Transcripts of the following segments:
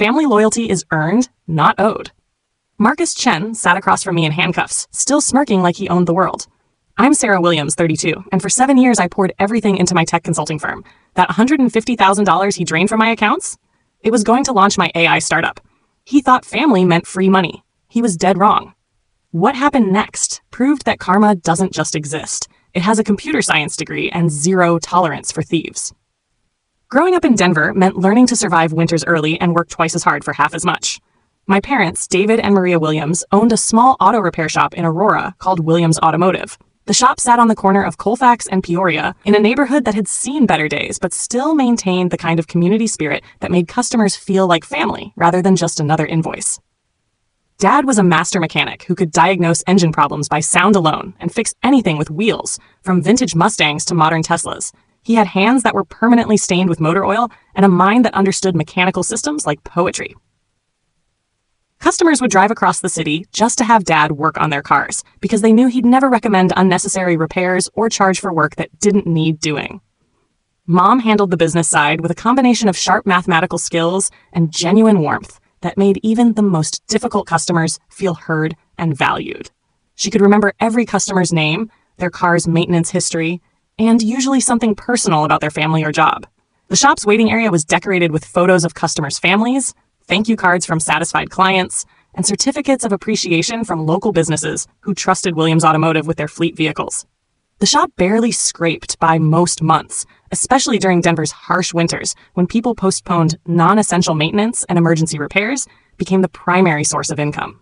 Family loyalty is earned, not owed. Marcus Chen sat across from me in handcuffs, still smirking like he owned the world. I'm Sarah Williams, 32, and for 7 years I poured everything into my tech consulting firm. That $150,000 he drained from my accounts? It was going to launch my AI startup. He thought family meant free money. He was dead wrong. What happened next proved that karma doesn't just exist. It has a computer science degree and zero tolerance for thieves. Growing up in Denver meant learning to survive winters early and work twice as hard for half as much. My parents, David and Maria Williams, owned a small auto repair shop in Aurora called Williams Automotive. The shop sat on the corner of Colfax and Peoria in a neighborhood that had seen better days but still maintained the kind of community spirit that made customers feel like family rather than just another invoice. Dad was a master mechanic who could diagnose engine problems by sound alone and fix anything with wheels, from vintage Mustangs to modern Teslas. He had hands that were permanently stained with motor oil and a mind that understood mechanical systems like poetry. Customers would drive across the city just to have Dad work on their cars because they knew he'd never recommend unnecessary repairs or charge for work that didn't need doing. Mom handled the business side with a combination of sharp mathematical skills and genuine warmth that made even the most difficult customers feel heard and valued. She could remember every customer's name, their car's maintenance history, and usually something personal about their family or job. The shop's waiting area was decorated with photos of customers' families, thank you cards from satisfied clients, and certificates of appreciation from local businesses who trusted Williams Automotive with their fleet vehicles. The shop barely scraped by most months, especially during Denver's harsh winters when people postponed non-essential maintenance and emergency repairs became the primary source of income.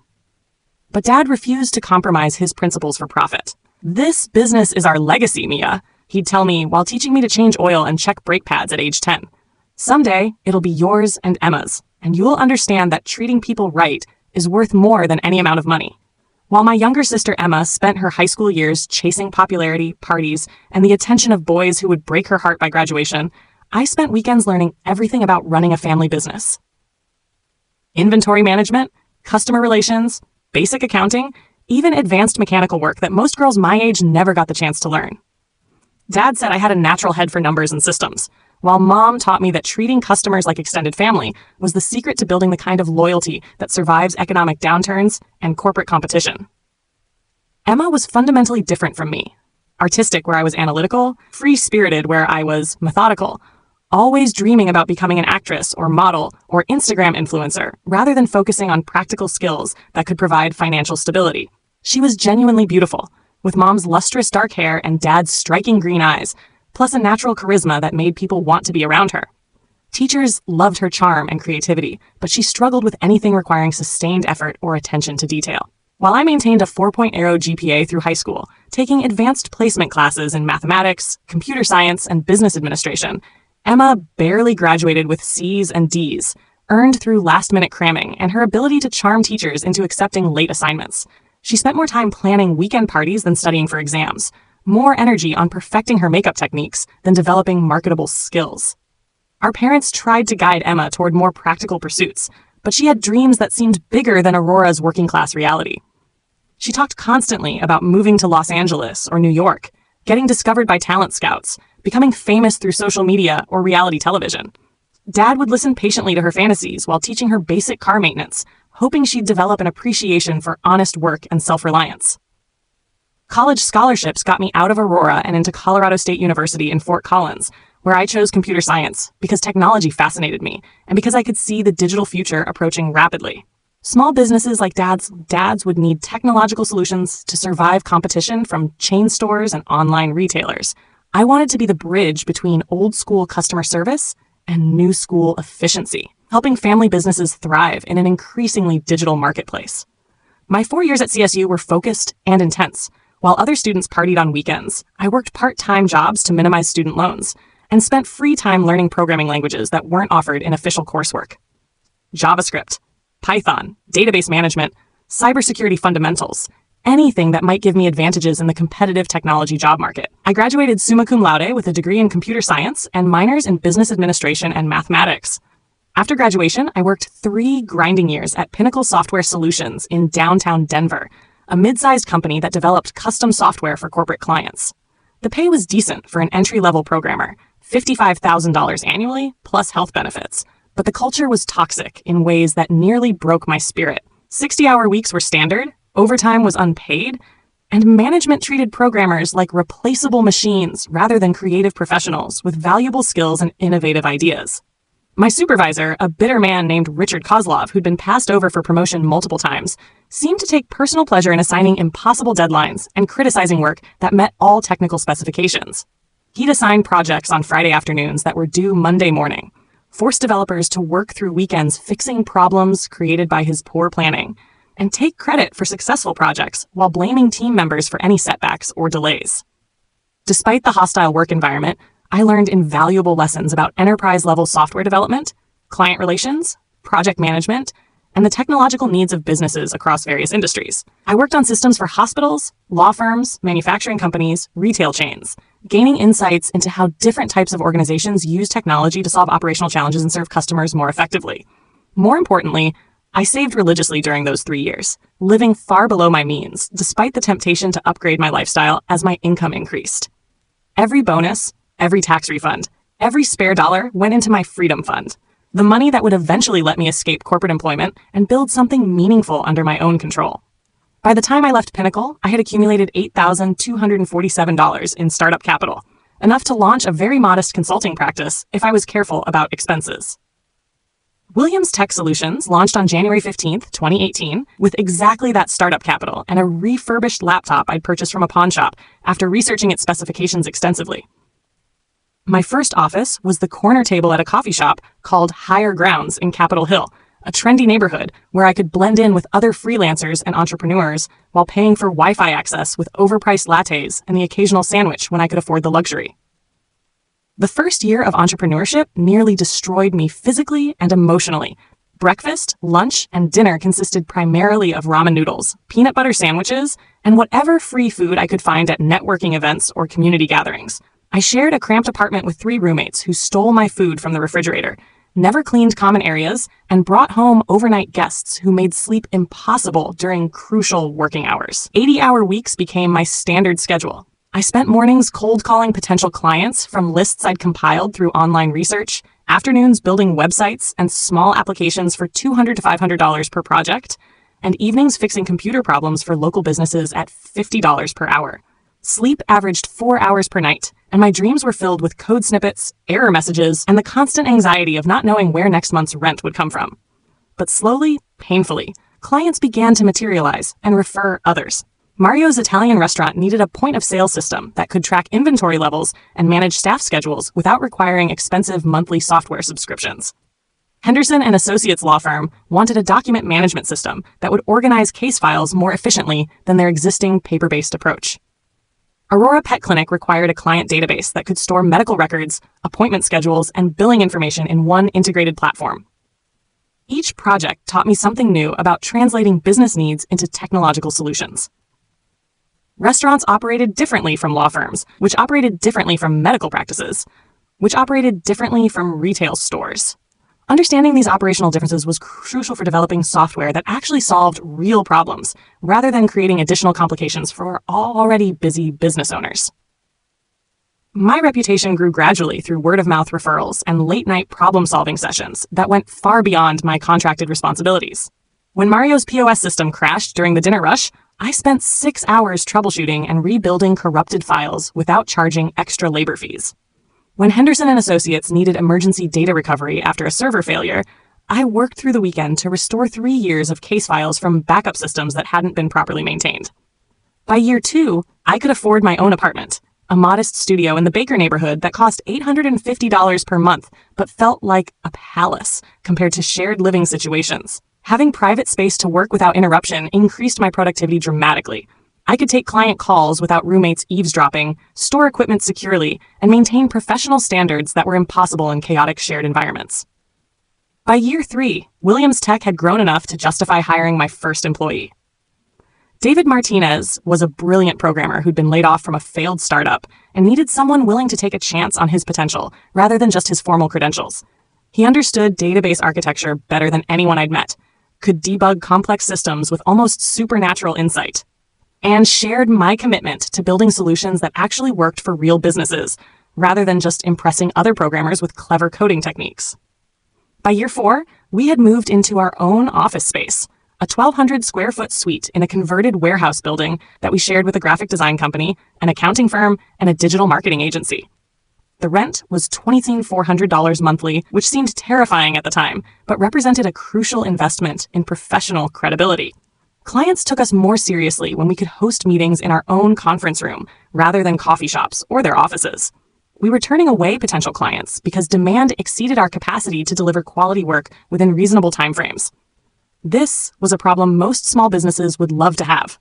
But Dad refused to compromise his principles for profit. "This business is our legacy, Mia," he'd tell me while teaching me to change oil and check brake pads at age 10. "Someday, it'll be yours and Emma's, and you'll understand that treating people right is worth more than any amount of money." While my younger sister Emma spent her high school years chasing popularity, parties, and the attention of boys who would break her heart by graduation, I spent weekends learning everything about running a family business. Inventory management, customer relations, basic accounting, even advanced mechanical work that most girls my age never got the chance to learn. Dad said I had a natural head for numbers and systems, while Mom taught me that treating customers like extended family was the secret to building the kind of loyalty that survives economic downturns and corporate competition. Emma was fundamentally different from me. Artistic, where I was analytical, free-spirited, where I was methodical, always dreaming about becoming an actress or model or Instagram influencer, rather than focusing on practical skills that could provide financial stability. She was genuinely beautiful, with Mom's lustrous dark hair and Dad's striking green eyes, plus a natural charisma that made people want to be around her. Teachers loved her charm and creativity, but she struggled with anything requiring sustained effort or attention to detail. While I maintained a 4.0 GPA through high school, taking advanced placement classes in mathematics, computer science, and business administration, Emma barely graduated with C's and D's, earned through last-minute cramming and her ability to charm teachers into accepting late assignments. She spent more time planning weekend parties than studying for exams, more energy on perfecting her makeup techniques than developing marketable skills. Our parents tried to guide Emma toward more practical pursuits, but she had dreams that seemed bigger than Aurora's working-class reality. She talked constantly about moving to Los Angeles or New York, getting discovered by talent scouts, becoming famous through social media or reality television. Dad would listen patiently to her fantasies while teaching her basic car maintenance, hoping she'd develop an appreciation for honest work and self-reliance. College scholarships got me out of Aurora and into Colorado State University in Fort Collins, where I chose computer science because technology fascinated me and because I could see the digital future approaching rapidly. Small businesses like Dad's would need technological solutions to survive competition from chain stores and online retailers. I wanted to be the bridge between old school customer service and new school efficiency, helping family businesses thrive in an increasingly digital marketplace. My 4 years at CSU were focused and intense. While other students partied on weekends, I worked part-time jobs to minimize student loans and spent free time learning programming languages that weren't offered in official coursework. JavaScript, Python, database management, cybersecurity fundamentals, anything that might give me advantages in the competitive technology job market. I graduated summa cum laude with a degree in computer science and minors in business administration and mathematics. After graduation, I worked 3 grinding years at Pinnacle Software Solutions in downtown Denver, a mid-sized company that developed custom software for corporate clients. The pay was decent for an entry-level programmer, $55,000 annually, plus health benefits. But the culture was toxic in ways that nearly broke my spirit. 60-hour weeks were standard, overtime was unpaid, and management treated programmers like replaceable machines rather than creative professionals with valuable skills and innovative ideas. My supervisor, a bitter man named Richard Kozlov, who'd been passed over for promotion multiple times, seemed to take personal pleasure in assigning impossible deadlines and criticizing work that met all technical specifications. He'd assign projects on Friday afternoons that were due Monday morning, force developers to work through weekends fixing problems created by his poor planning, and take credit for successful projects while blaming team members for any setbacks or delays. Despite the hostile work environment, I learned invaluable lessons about enterprise-level software development, client relations, project management, and the technological needs of businesses across various industries. I worked on systems for hospitals, law firms, manufacturing companies, retail chains, gaining insights into how different types of organizations use technology to solve operational challenges and serve customers more effectively. More importantly, I saved religiously during those 3 years, living far below my means, despite the temptation to upgrade my lifestyle as my income increased. Every bonus, every tax refund, every spare dollar went into my freedom fund, the money that would eventually let me escape corporate employment and build something meaningful under my own control. By the time I left Pinnacle, I had accumulated $8,247 in startup capital, enough to launch a very modest consulting practice if I was careful about expenses. Williams Tech Solutions launched on January 15, 2018, with exactly that startup capital and a refurbished laptop I'd purchased from a pawn shop after researching its specifications extensively. My first office was the corner table at a coffee shop called Higher Grounds in Capitol Hill, a trendy neighborhood where I could blend in with other freelancers and entrepreneurs while paying for Wi-Fi access with overpriced lattes and the occasional sandwich when I could afford the luxury. The first year of entrepreneurship nearly destroyed me physically and emotionally. Breakfast, lunch, and dinner consisted primarily of ramen noodles, peanut butter sandwiches, and whatever free food I could find at networking events or community gatherings. I shared a cramped apartment with 3 roommates who stole my food from the refrigerator, never cleaned common areas, and brought home overnight guests who made sleep impossible during crucial working hours. 80-hour weeks became my standard schedule. I spent mornings cold calling potential clients from lists I'd compiled through online research, afternoons building websites and small applications for $200 to $500 per project, and evenings fixing computer problems for local businesses at $50 per hour. Sleep averaged 4 hours per night, and my dreams were filled with code snippets, error messages, and the constant anxiety of not knowing where next month's rent would come from. But slowly, painfully, clients began to materialize and refer others. Mario's Italian restaurant needed a point-of-sale system that could track inventory levels and manage staff schedules without requiring expensive monthly software subscriptions. Henderson and Associates law firm wanted a document management system that would organize case files more efficiently than their existing paper-based approach. Aurora Pet Clinic required a client database that could store medical records, appointment schedules, and billing information in one integrated platform. Each project taught me something new about translating business needs into technological solutions. Restaurants operated differently from law firms, which operated differently from medical practices, which operated differently from retail stores. Understanding these operational differences was crucial for developing software that actually solved real problems, rather than creating additional complications for already busy business owners. My reputation grew gradually through word-of-mouth referrals and late-night problem-solving sessions that went far beyond my contracted responsibilities. When Mario's POS system crashed during the dinner rush, I spent 6 hours troubleshooting and rebuilding corrupted files without charging extra labor fees. When Henderson and Associates needed emergency data recovery after a server failure, I worked through the weekend to restore 3 years of case files from backup systems that hadn't been properly maintained. By year 2, I could afford my own apartment, a modest studio in the Baker neighborhood that cost $850 per month, but felt like a palace compared to shared living situations. Having private space to work without interruption increased my productivity dramatically. I could take client calls without roommates eavesdropping, store equipment securely, and maintain professional standards that were impossible in chaotic shared environments. By year 3, Williams Tech had grown enough to justify hiring my first employee. David Martinez was a brilliant programmer who'd been laid off from a failed startup and needed someone willing to take a chance on his potential rather than just his formal credentials. He understood database architecture better than anyone I'd met, could debug complex systems with almost supernatural insight, and shared my commitment to building solutions that actually worked for real businesses, rather than just impressing other programmers with clever coding techniques. By year 4, we had moved into our own office space, a 1,200 square foot suite in a converted warehouse building that we shared with a graphic design company, an accounting firm, and a digital marketing agency. The rent was $2,400 monthly, which seemed terrifying at the time, but represented a crucial investment in professional credibility. Clients took us more seriously when we could host meetings in our own conference room rather than coffee shops or their offices. We were turning away potential clients because demand exceeded our capacity to deliver quality work within reasonable timeframes. This was a problem most small businesses would love to have,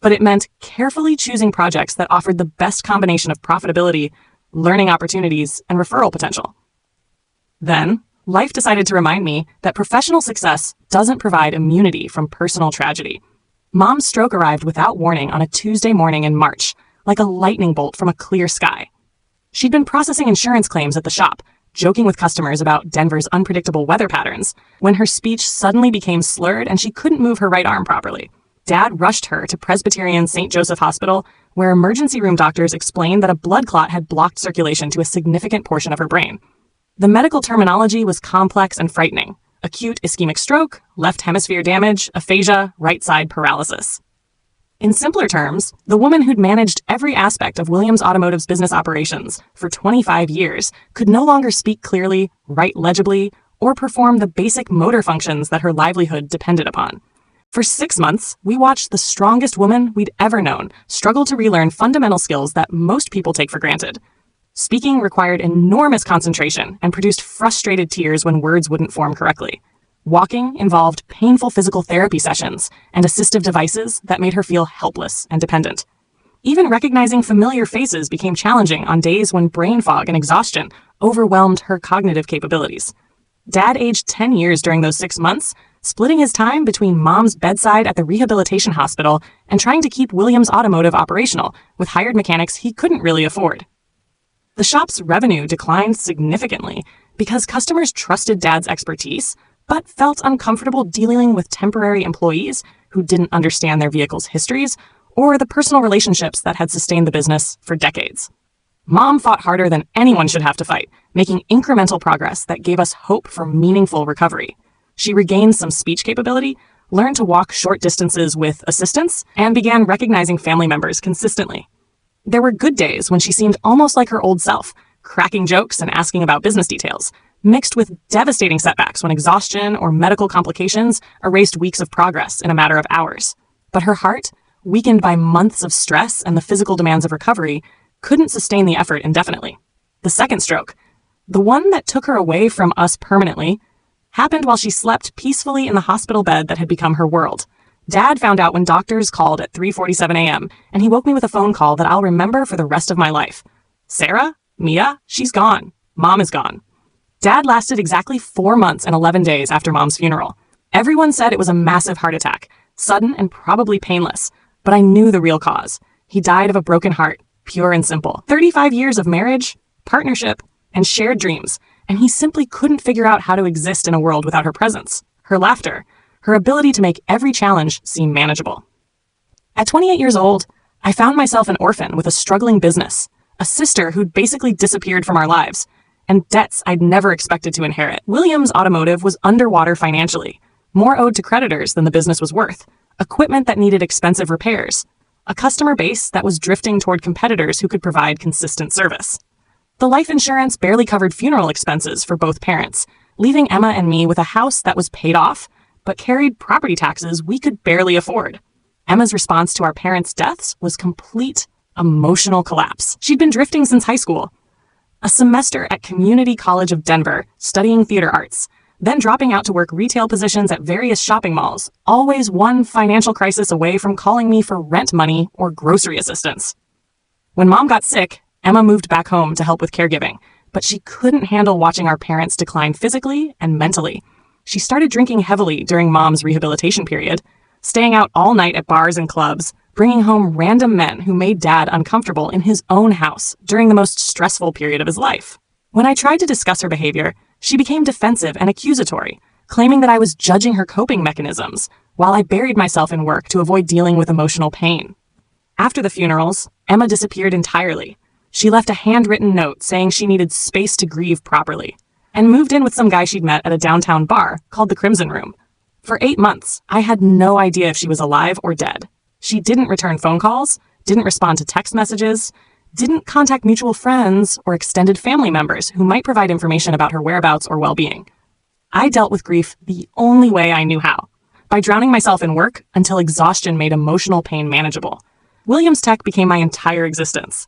but it meant carefully choosing projects that offered the best combination of profitability, learning opportunities, and referral potential. Then, life decided to remind me that professional success doesn't provide immunity from personal tragedy. Mom's stroke arrived without warning on a Tuesday morning in March, like a lightning bolt from a clear sky. She'd been processing insurance claims at the shop, joking with customers about Denver's unpredictable weather patterns, when her speech suddenly became slurred and she couldn't move her right arm properly. Dad rushed her to Presbyterian St. Joseph Hospital, where emergency room doctors explained that a blood clot had blocked circulation to a significant portion of her brain. The medical terminology was complex and frightening: acute ischemic stroke, left hemisphere damage, aphasia, right side paralysis. In simpler terms, the woman who'd managed every aspect of Williams Automotive's business operations for 25 years could no longer speak clearly, write legibly, or perform the basic motor functions that her livelihood depended upon. For 6 months, we watched the strongest woman we'd ever known struggle to relearn fundamental skills that most people take for granted. Speaking required enormous concentration and produced frustrated tears when words wouldn't form correctly. Walking involved painful physical therapy sessions and assistive devices that made her feel helpless and dependent. Even recognizing familiar faces became challenging on days when brain fog and exhaustion overwhelmed her cognitive capabilities. Dad aged 10 years during those 6 months, splitting his time between Mom's bedside at the rehabilitation hospital and trying to keep Williams Automotive operational with hired mechanics he couldn't really afford. The shop's revenue declined significantly because customers trusted Dad's expertise, but felt uncomfortable dealing with temporary employees who didn't understand their vehicles' histories or the personal relationships that had sustained the business for decades. Mom fought harder than anyone should have to fight, making incremental progress that gave us hope for meaningful recovery. She regained some speech capability, learned to walk short distances with assistance, and began recognizing family members consistently. There were good days when she seemed almost like her old self, cracking jokes and asking about business details, mixed with devastating setbacks when exhaustion or medical complications erased weeks of progress in a matter of hours. But her heart, weakened by months of stress and the physical demands of recovery, couldn't sustain the effort indefinitely. The second stroke, the one that took her away from us permanently, happened while she slept peacefully in the hospital bed that had become her world. Dad found out when doctors called at 3:47 a.m., and he woke me with a phone call that I'll remember for the rest of my life. Sarah? Mia? She's gone. Mom is gone. Dad lasted exactly 4 months and 11 days after Mom's funeral. Everyone said it was a massive heart attack, sudden and probably painless, but I knew the real cause. He died of a broken heart, pure and simple. 35 years of marriage, partnership, and shared dreams, and he simply couldn't figure out how to exist in a world without her presence, her laughter, her ability to make every challenge seem manageable. At 28 years old, I found myself an orphan with a struggling business, a sister who'd basically disappeared from our lives, and debts I'd never expected to inherit. Williams Automotive was underwater financially, more owed to creditors than the business was worth, equipment that needed expensive repairs, a customer base that was drifting toward competitors who could provide consistent service. The life insurance barely covered funeral expenses for both parents, leaving Emma and me with a house that was paid off, but carried property taxes we could barely afford. Emma's response to our parents' deaths was complete emotional collapse. She'd been drifting since high school, a semester at Community College of Denver, studying theater arts, then dropping out to work retail positions at various shopping malls, always one financial crisis away from calling me for rent money or grocery assistance. When Mom got sick, Emma moved back home to help with caregiving, but she couldn't handle watching our parents decline physically and mentally. She started drinking heavily during Mom's rehabilitation period, staying out all night at bars and clubs, bringing home random men who made Dad uncomfortable in his own house during the most stressful period of his life. When I tried to discuss her behavior, she became defensive and accusatory, claiming that I was judging her coping mechanisms, while I buried myself in work to avoid dealing with emotional pain. After the funerals, Emma disappeared entirely. She left a handwritten note saying she needed space to grieve properly. and moved in with some guy she'd met at a downtown bar called the Crimson Room. For 8 months, I had no idea if she was alive or dead. She didn't return phone calls, didn't respond to text messages, didn't contact mutual friends or extended family members who might provide information about her whereabouts or well-being. I dealt with grief the only way I knew how, by drowning myself in work until exhaustion made emotional pain manageable. Williams Tech became my entire existence.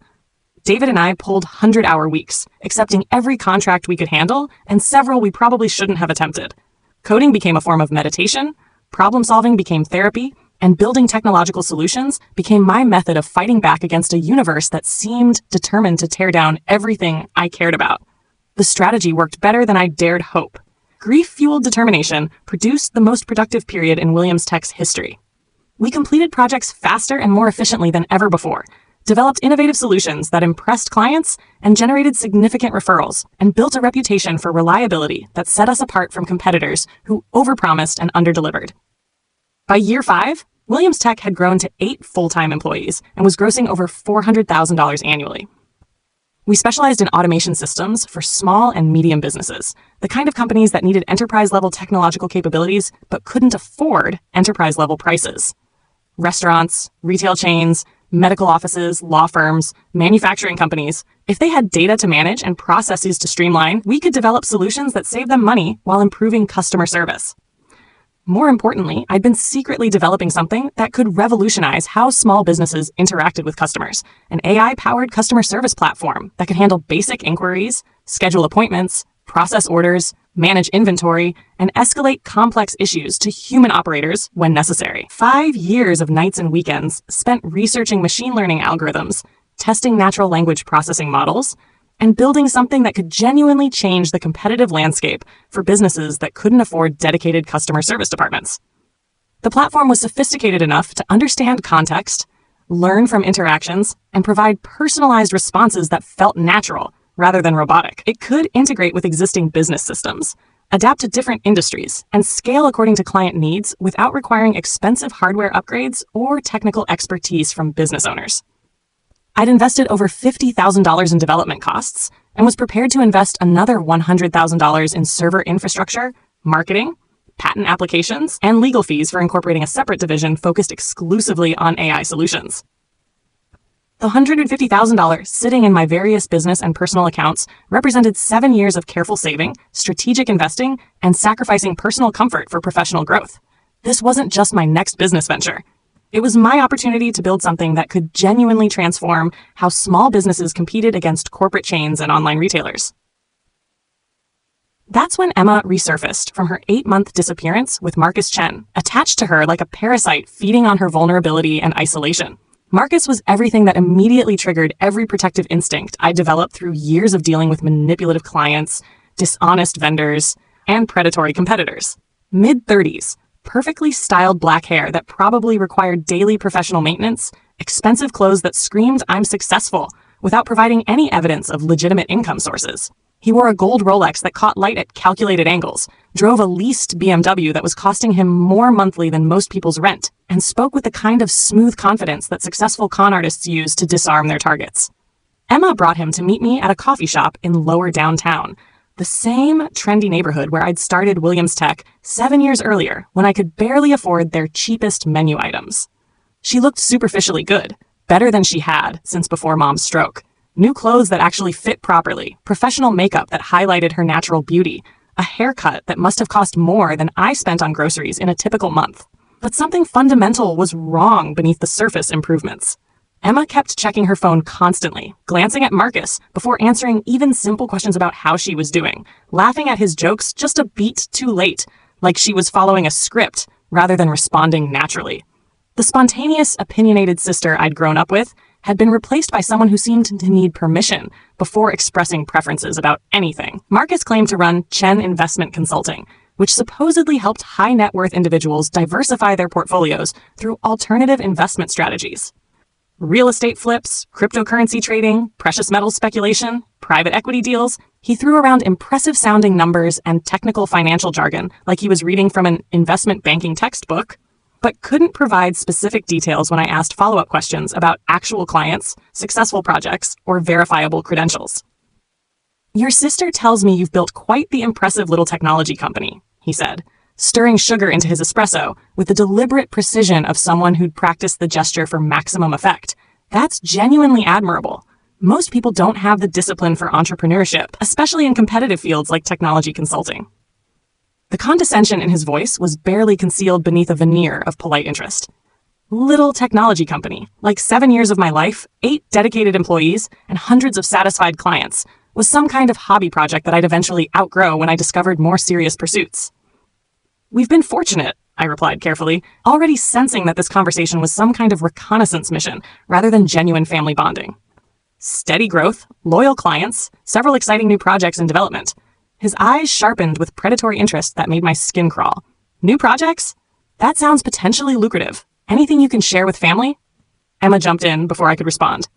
David and I pulled 100-hour weeks, accepting every contract we could handle and several we probably shouldn't have attempted. Coding became a form of meditation, problem-solving became therapy, and building technological solutions became my method of fighting back against a universe that seemed determined to tear down everything I cared about. The strategy worked better than I dared hope. Grief-fueled determination produced the most productive period in Williams Tech's history. We completed projects faster and more efficiently than ever before, developed innovative solutions that impressed clients, and generated significant referrals, and built a reputation for reliability that set us apart from competitors who overpromised and underdelivered. By year 5, Williams Tech had grown to 8 full-time employees and was grossing over $400,000 annually. We specialized in automation systems for small and medium businesses, the kind of companies that needed enterprise-level technological capabilities but couldn't afford enterprise-level prices. Restaurants, retail chains, medical offices, law firms, manufacturing companies, if they had data to manage and processes to streamline, we could develop solutions that saved them money while improving customer service. More importantly, I'd been secretly developing something that could revolutionize how small businesses interacted with customers, an AI-powered customer service platform that could handle basic inquiries, schedule appointments, process orders, manage inventory, and escalate complex issues to human operators when necessary. 5 years of nights and weekends spent researching machine learning algorithms, testing natural language processing models, and building something that could genuinely change the competitive landscape for businesses that couldn't afford dedicated customer service departments. The platform was sophisticated enough to understand context, learn from interactions, and provide personalized responses that felt natural rather than robotic. It could integrate with existing business systems, adapt to different industries, and scale according to client needs without requiring expensive hardware upgrades or technical expertise from business owners. I'd invested over $50,000 in development costs and was prepared to invest another $100,000 in server infrastructure, marketing, patent applications, and legal fees for incorporating a separate division focused exclusively on AI solutions. The $150,000 sitting in my various business and personal accounts represented 7 years of careful saving, strategic investing, and sacrificing personal comfort for professional growth. This wasn't just my next business venture. It was my opportunity to build something that could genuinely transform how small businesses competed against corporate chains and online retailers. That's when Emma resurfaced from her 8-month disappearance with Marcus Chen, attached to her like a parasite feeding on her vulnerability and isolation. Marcus was everything that immediately triggered every protective instinct I developed through years of dealing with manipulative clients, dishonest vendors, and predatory competitors. Mid-30s, perfectly styled black hair that probably required daily professional maintenance, expensive clothes that screamed I'm successful without providing any evidence of legitimate income sources. He wore a gold Rolex that caught light at calculated angles, drove a leased BMW that was costing him more monthly than most people's rent, and spoke with the kind of smooth confidence that successful con artists use to disarm their targets. Emma brought him to meet me at a coffee shop in lower downtown, the same trendy neighborhood where I'd started Williams Tech 7 years earlier when I could barely afford their cheapest menu items. She looked superficially good, better than she had since before Mom's stroke. New clothes that actually fit properly, professional makeup that highlighted her natural beauty, a haircut that must have cost more than I spent on groceries in a typical month. But something fundamental was wrong beneath the surface improvements. Emma kept checking her phone constantly, glancing at Marcus before answering even simple questions about how she was doing, laughing at his jokes just a beat too late, like she was following a script rather than responding naturally. The spontaneous, opinionated sister I'd grown up with had been replaced by someone who seemed to need permission before expressing preferences about anything. Marcus claimed to run Chen Investment Consulting, which supposedly helped high-net-worth individuals diversify their portfolios through alternative investment strategies. Real estate flips, cryptocurrency trading, precious metals speculation, private equity deals. He threw around impressive-sounding numbers and technical financial jargon like he was reading from an investment banking textbook, but couldn't provide specific details when I asked follow-up questions about actual clients, successful projects, or verifiable credentials. "Your sister tells me you've built quite the impressive little technology company," he said, stirring sugar into his espresso with the deliberate precision of someone who'd practiced the gesture for maximum effect. "That's genuinely admirable. Most people don't have the discipline for entrepreneurship, especially in competitive fields like technology consulting." The condescension in his voice was barely concealed beneath a veneer of polite interest. Little technology company, like 7 years of my life, 8 dedicated employees, and hundreds of satisfied clients, was some kind of hobby project that I'd eventually outgrow when I discovered more serious pursuits. "We've been fortunate," I replied carefully, already sensing that this conversation was some kind of reconnaissance mission rather than genuine family bonding. "Steady growth, loyal clients, several exciting new projects in development." His eyes sharpened with predatory interest that made my skin crawl. "New projects? That sounds potentially lucrative. Anything you can share with family?" Emma jumped in before I could respond,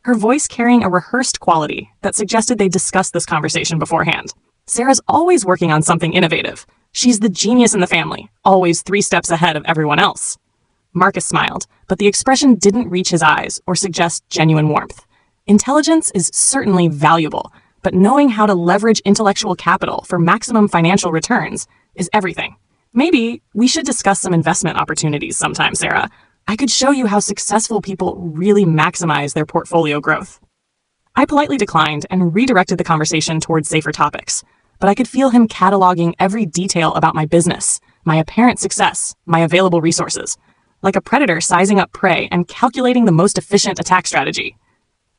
her voice carrying a rehearsed quality that suggested they discussed this conversation beforehand. "Sarah's always working on something innovative. She's the genius in the family, always 3 steps ahead of everyone else." Marcus smiled, but the expression didn't reach his eyes or suggest genuine warmth. Intelligence is certainly valuable, but knowing how to leverage intellectual capital for maximum financial returns is everything. "Maybe we should discuss some investment opportunities sometime, Sarah. I could show you how successful people really maximize their portfolio growth." I politely declined and redirected the conversation towards safer topics, but I could feel him cataloging every detail about my business, my apparent success, my available resources, like a predator sizing up prey and calculating the most efficient attack strategy.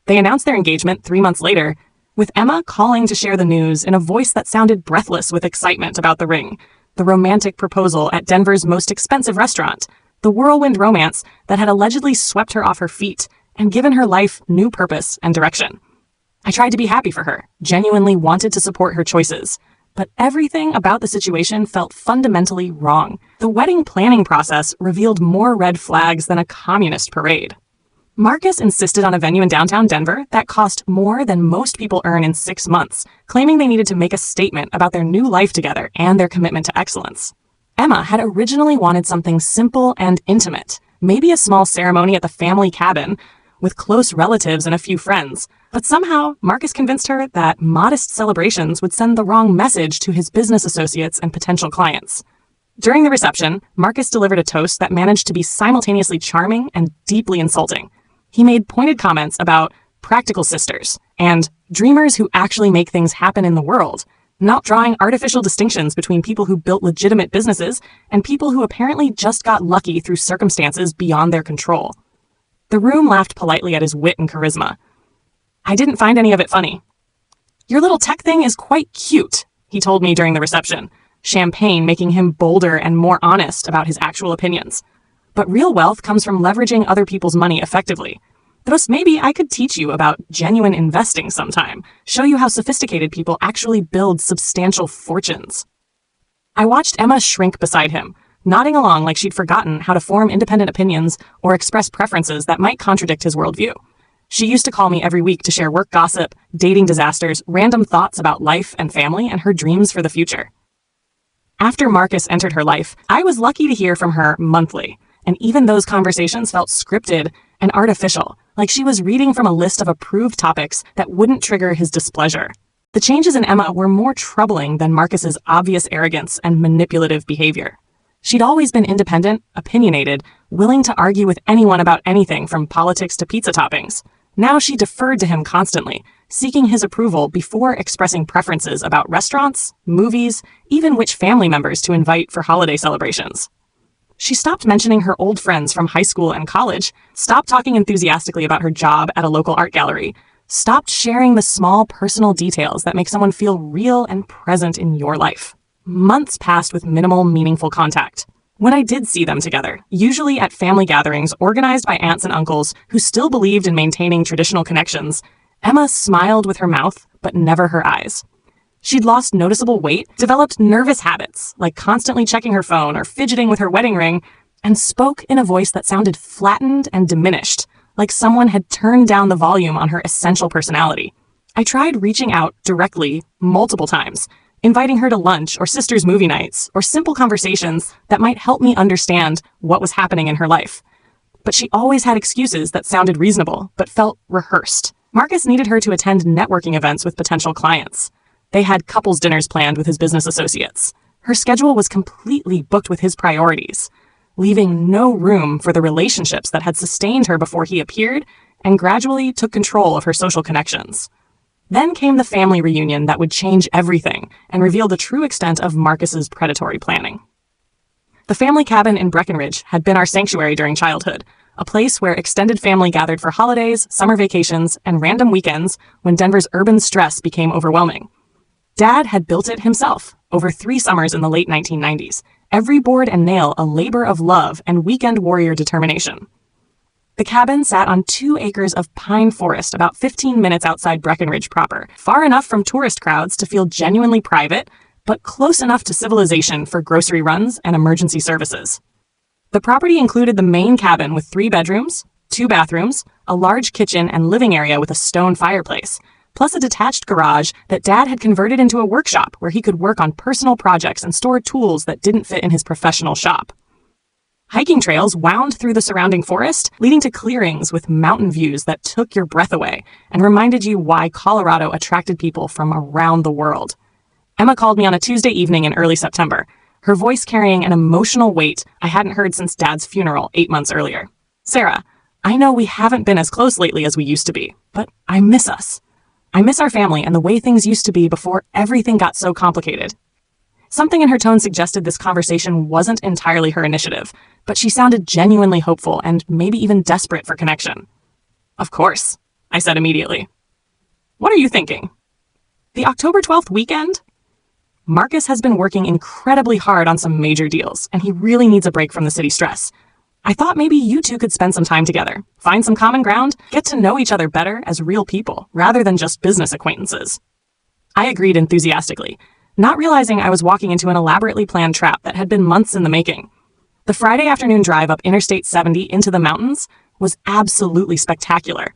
They announced their engagement 3 months later, with Emma calling to share the news in a voice that sounded breathless with excitement about the ring, the romantic proposal at Denver's most expensive restaurant, the whirlwind romance that had allegedly swept her off her feet and given her life new purpose and direction. I tried to be happy for her, genuinely wanted to support her choices, but everything about the situation felt fundamentally wrong. The wedding planning process revealed more red flags than a communist parade. Marcus insisted on a venue in downtown Denver that cost more than most people earn in 6 months, claiming they needed to make a statement about their new life together and their commitment to excellence. Emma had originally wanted something simple and intimate, maybe a small ceremony at the family cabin with close relatives and a few friends, but somehow Marcus convinced her that modest celebrations would send the wrong message to his business associates and potential clients. During the reception, Marcus delivered a toast that managed to be simultaneously charming and deeply insulting. He made pointed comments about practical sisters and dreamers who actually make things happen in the world, not drawing artificial distinctions between people who built legitimate businesses and people who apparently just got lucky through circumstances beyond their control. The room laughed politely at his wit and charisma. I didn't find any of it funny. "Your little tech thing is quite cute," he told me during the reception, champagne making him bolder and more honest about his actual opinions. "But real wealth comes from leveraging other people's money effectively. Thus, maybe I could teach you about genuine investing sometime, show you how sophisticated people actually build substantial fortunes." I watched Emma shrink beside him, nodding along like she'd forgotten how to form independent opinions or express preferences that might contradict his worldview. She used to call me every week to share work gossip, dating disasters, random thoughts about life and family, and her dreams for the future. After Marcus entered her life, I was lucky to hear from her monthly, and even those conversations felt scripted and artificial, like she was reading from a list of approved topics that wouldn't trigger his displeasure. The changes in Emma were more troubling than Marcus's obvious arrogance and manipulative behavior. She'd always been independent, opinionated, willing to argue with anyone about anything from politics to pizza toppings. Now she deferred to him constantly, seeking his approval before expressing preferences about restaurants, movies, even which family members to invite for holiday celebrations. She stopped mentioning her old friends from high school and college, stopped talking enthusiastically about her job at a local art gallery, stopped sharing the small personal details that make someone feel real and present in your life. Months passed with minimal, meaningful contact. When I did see them together, usually at family gatherings organized by aunts and uncles who still believed in maintaining traditional connections, Emma smiled with her mouth, but never her eyes. She'd lost noticeable weight, developed nervous habits, like constantly checking her phone or fidgeting with her wedding ring, and spoke in a voice that sounded flattened and diminished, like someone had turned down the volume on her essential personality. I tried reaching out directly multiple times, inviting her to lunch or sisters' movie nights or simple conversations that might help me understand what was happening in her life. But she always had excuses that sounded reasonable but felt rehearsed. Marcus needed her to attend networking events with potential clients. They had couples dinners planned with his business associates. Her schedule was completely booked with his priorities, leaving no room for the relationships that had sustained her before he appeared and gradually took control of her social connections. Then came the family reunion that would change everything and reveal the true extent of Marcus's predatory planning. The family cabin in Breckenridge had been our sanctuary during childhood, a place where extended family gathered for holidays, summer vacations, and random weekends when Denver's urban stress became overwhelming. Dad had built it himself over 3 summers in the late 1990s, every board and nail a labor of love and weekend warrior determination. The cabin sat on 2 acres of pine forest about 15 minutes outside Breckenridge proper, far enough from tourist crowds to feel genuinely private, but close enough to civilization for grocery runs and emergency services. The property included the main cabin with 3 bedrooms, 2 bathrooms, a large kitchen and living area with a stone fireplace, plus a detached garage that Dad had converted into a workshop where he could work on personal projects and store tools that didn't fit in his professional shop. Hiking trails wound through the surrounding forest, leading to clearings with mountain views that took your breath away and reminded you why Colorado attracted people from around the world. Emma called me on a Tuesday evening in early September, her voice carrying an emotional weight I hadn't heard since Dad's funeral 8 months earlier. "Sarah, I know we haven't been as close lately as we used to be, but I miss us. I miss our family and the way things used to be before everything got so complicated." Something in her tone suggested this conversation wasn't entirely her initiative, but she sounded genuinely hopeful and maybe even desperate for connection. "Of course," I said immediately. "What are you thinking?" "The October 12th weekend?" Marcus has been working incredibly hard on some major deals, and he really needs a break from the city stress. I thought maybe you two could spend some time together, find some common ground, get to know each other better as real people, rather than just business acquaintances. I agreed enthusiastically, not realizing I was walking into an elaborately planned trap that had been months in the making. The Friday afternoon drive up Interstate 70 into the mountains was absolutely spectacular,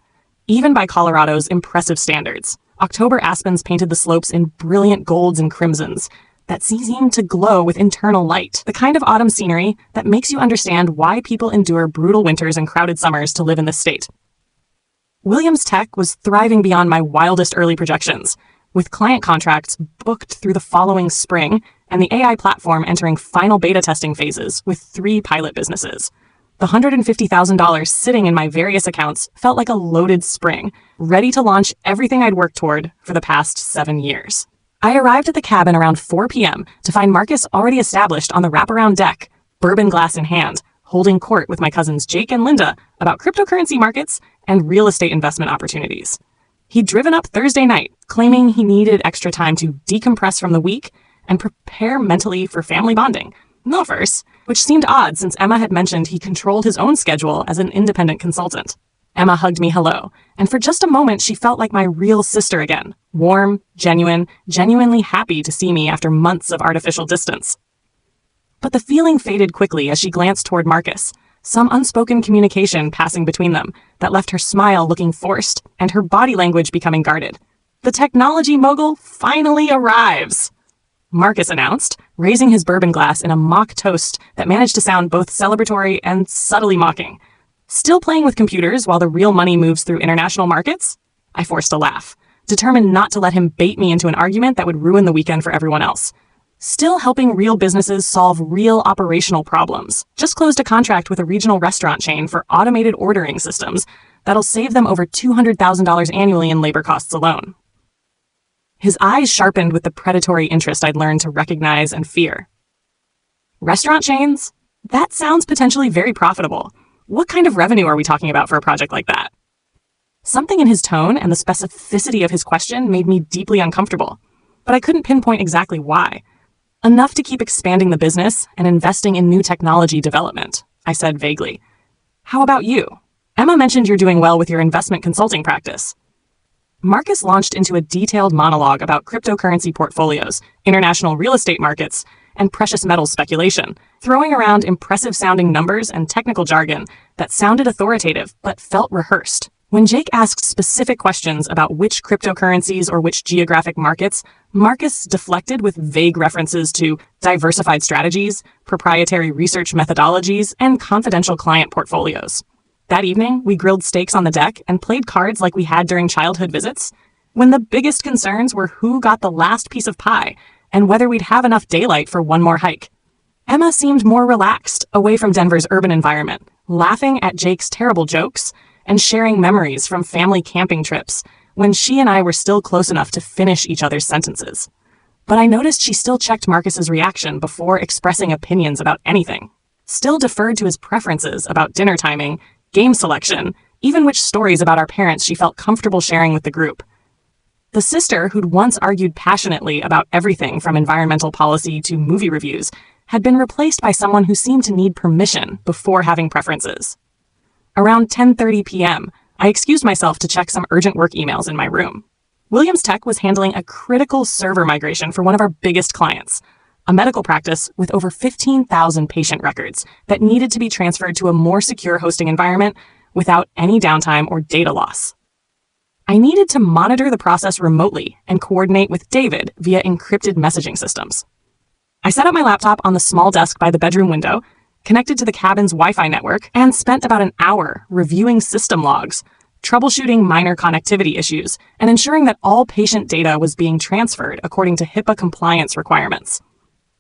even by Colorado's impressive standards. October aspens painted the slopes in brilliant golds and crimsons that seemed to glow with internal light, the kind of autumn scenery that makes you understand why people endure brutal winters and crowded summers to live in this state. Williams Tech was thriving beyond my wildest early projections, with client contracts booked through the following spring and the AI platform entering final beta testing phases with 3 pilot businesses. The $150,000 sitting in my various accounts felt like a loaded spring, ready to launch everything I'd worked toward for the past 7 years. I arrived at the cabin around 4 p.m. to find Marcus already established on the wraparound deck, bourbon glass in hand, holding court with my cousins Jake and Linda about cryptocurrency markets and real estate investment opportunities. He'd driven up Thursday night, claiming he needed extra time to decompress from the week and prepare mentally for family bonding, Milfers, which seemed odd since Emma had mentioned he controlled his own schedule as an independent consultant. Emma hugged me hello, and for just a moment she felt like my real sister again, warm, genuinely happy to see me after months of artificial distance. But the feeling faded quickly as she glanced toward Marcus, some unspoken communication passing between them that left her smile looking forced and her body language becoming guarded. "The technology mogul finally arrives," Marcus announced, raising his bourbon glass in a mock toast that managed to sound both celebratory and subtly mocking. "Still playing with computers while the real money moves through international markets?" I forced a laugh, determined not to let him bait me into an argument that would ruin the weekend for everyone else. "Still helping real businesses solve real operational problems. Just closed a contract with a regional restaurant chain for automated ordering systems that'll save them over $200,000 annually in labor costs alone." His eyes sharpened with the predatory interest I'd learned to recognize and fear. "Restaurant chains? That sounds potentially very profitable. What kind of revenue are we talking about for a project like that?" Something in his tone and the specificity of his question made me deeply uncomfortable, but I couldn't pinpoint exactly why. "Enough to keep expanding the business and investing in new technology development," I said vaguely. "How about you? Emma mentioned you're doing well with your investment consulting practice." Marcus launched into a detailed monologue about cryptocurrency portfolios, international real estate markets, and precious metals speculation, throwing around impressive-sounding numbers and technical jargon that sounded authoritative but felt rehearsed. When Jake asked specific questions about which cryptocurrencies or which geographic markets, Marcus deflected with vague references to diversified strategies, proprietary research methodologies, and confidential client portfolios. That evening, we grilled steaks on the deck and played cards like we had during childhood visits, when the biggest concerns were who got the last piece of pie and whether we'd have enough daylight for one more hike. Emma seemed more relaxed, away from Denver's urban environment, laughing at Jake's terrible jokes and sharing memories from family camping trips when she and I were still close enough to finish each other's sentences. But I noticed she still checked Marcus's reaction before expressing opinions about anything, still deferred to his preferences about dinner timing, game selection, even which stories about our parents she felt comfortable sharing with the group. The sister who'd once argued passionately about everything from environmental policy to movie reviews had been replaced by someone who seemed to need permission before having preferences. Around 10:30 p.m., I excused myself to check some urgent work emails in my room. Williams Tech was handling a critical server migration for one of our biggest clients, a medical practice with over 15,000 patient records that needed to be transferred to a more secure hosting environment without any downtime or data loss. I needed to monitor the process remotely and coordinate with David via encrypted messaging systems. I set up my laptop on the small desk by the bedroom window, connected to the cabin's Wi-Fi network, and spent about an hour reviewing system logs, troubleshooting minor connectivity issues, and ensuring that all patient data was being transferred according to HIPAA compliance requirements.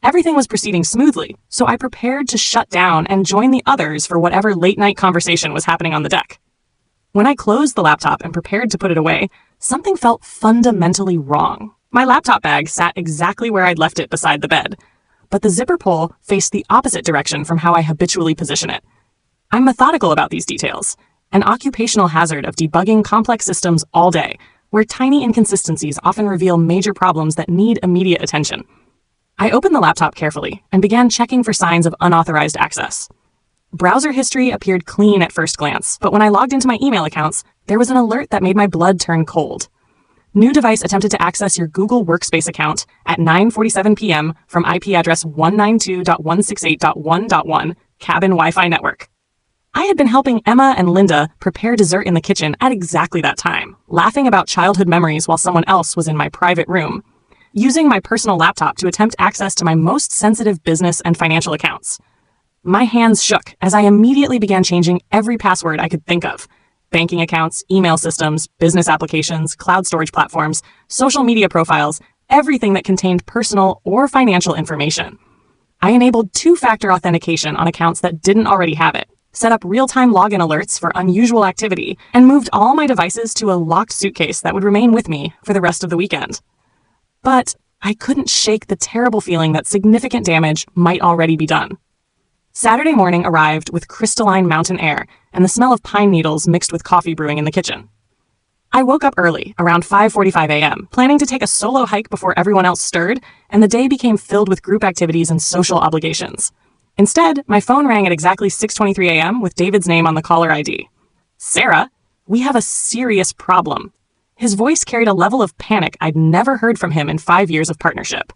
Everything was proceeding smoothly, so I prepared to shut down and join the others for whatever late-night conversation was happening on the deck. When I closed the laptop and prepared to put it away, something felt fundamentally wrong. My laptop bag sat exactly where I'd left it beside the bed, but the zipper pull faced the opposite direction from how I habitually position it. I'm methodical about these details, an occupational hazard of debugging complex systems all day, where tiny inconsistencies often reveal major problems that need immediate attention. I opened the laptop carefully and began checking for signs of unauthorized access. Browser history appeared clean at first glance, but when I logged into my email accounts, there was an alert that made my blood turn cold. New device attempted to access your Google Workspace account at 9:47 p.m. from IP address 192.168.1.1 cabin Wi-Fi network. I had been helping Emma and Linda prepare dessert in the kitchen at exactly that time, laughing about childhood memories while someone else was in my private room, using my personal laptop to attempt access to my most sensitive business and financial accounts. My hands shook as I immediately began changing every password I could think of. Banking accounts, email systems, business applications, cloud storage platforms, social media profiles, everything that contained personal or financial information. I enabled two-factor authentication on accounts that didn't already have it, set up real-time login alerts for unusual activity, and moved all my devices to a locked suitcase that would remain with me for the rest of the weekend. But I couldn't shake the terrible feeling that significant damage might already be done. Saturday morning arrived with crystalline mountain air and the smell of pine needles mixed with coffee brewing in the kitchen. I woke up early, around 5:45 a.m., planning to take a solo hike before everyone else stirred, and the day became filled with group activities and social obligations. Instead, my phone rang at exactly 6:23 a.m. with David's name on the caller ID. "Sarah, we have a serious problem." His voice carried a level of panic I'd never heard from him in 5 years of partnership.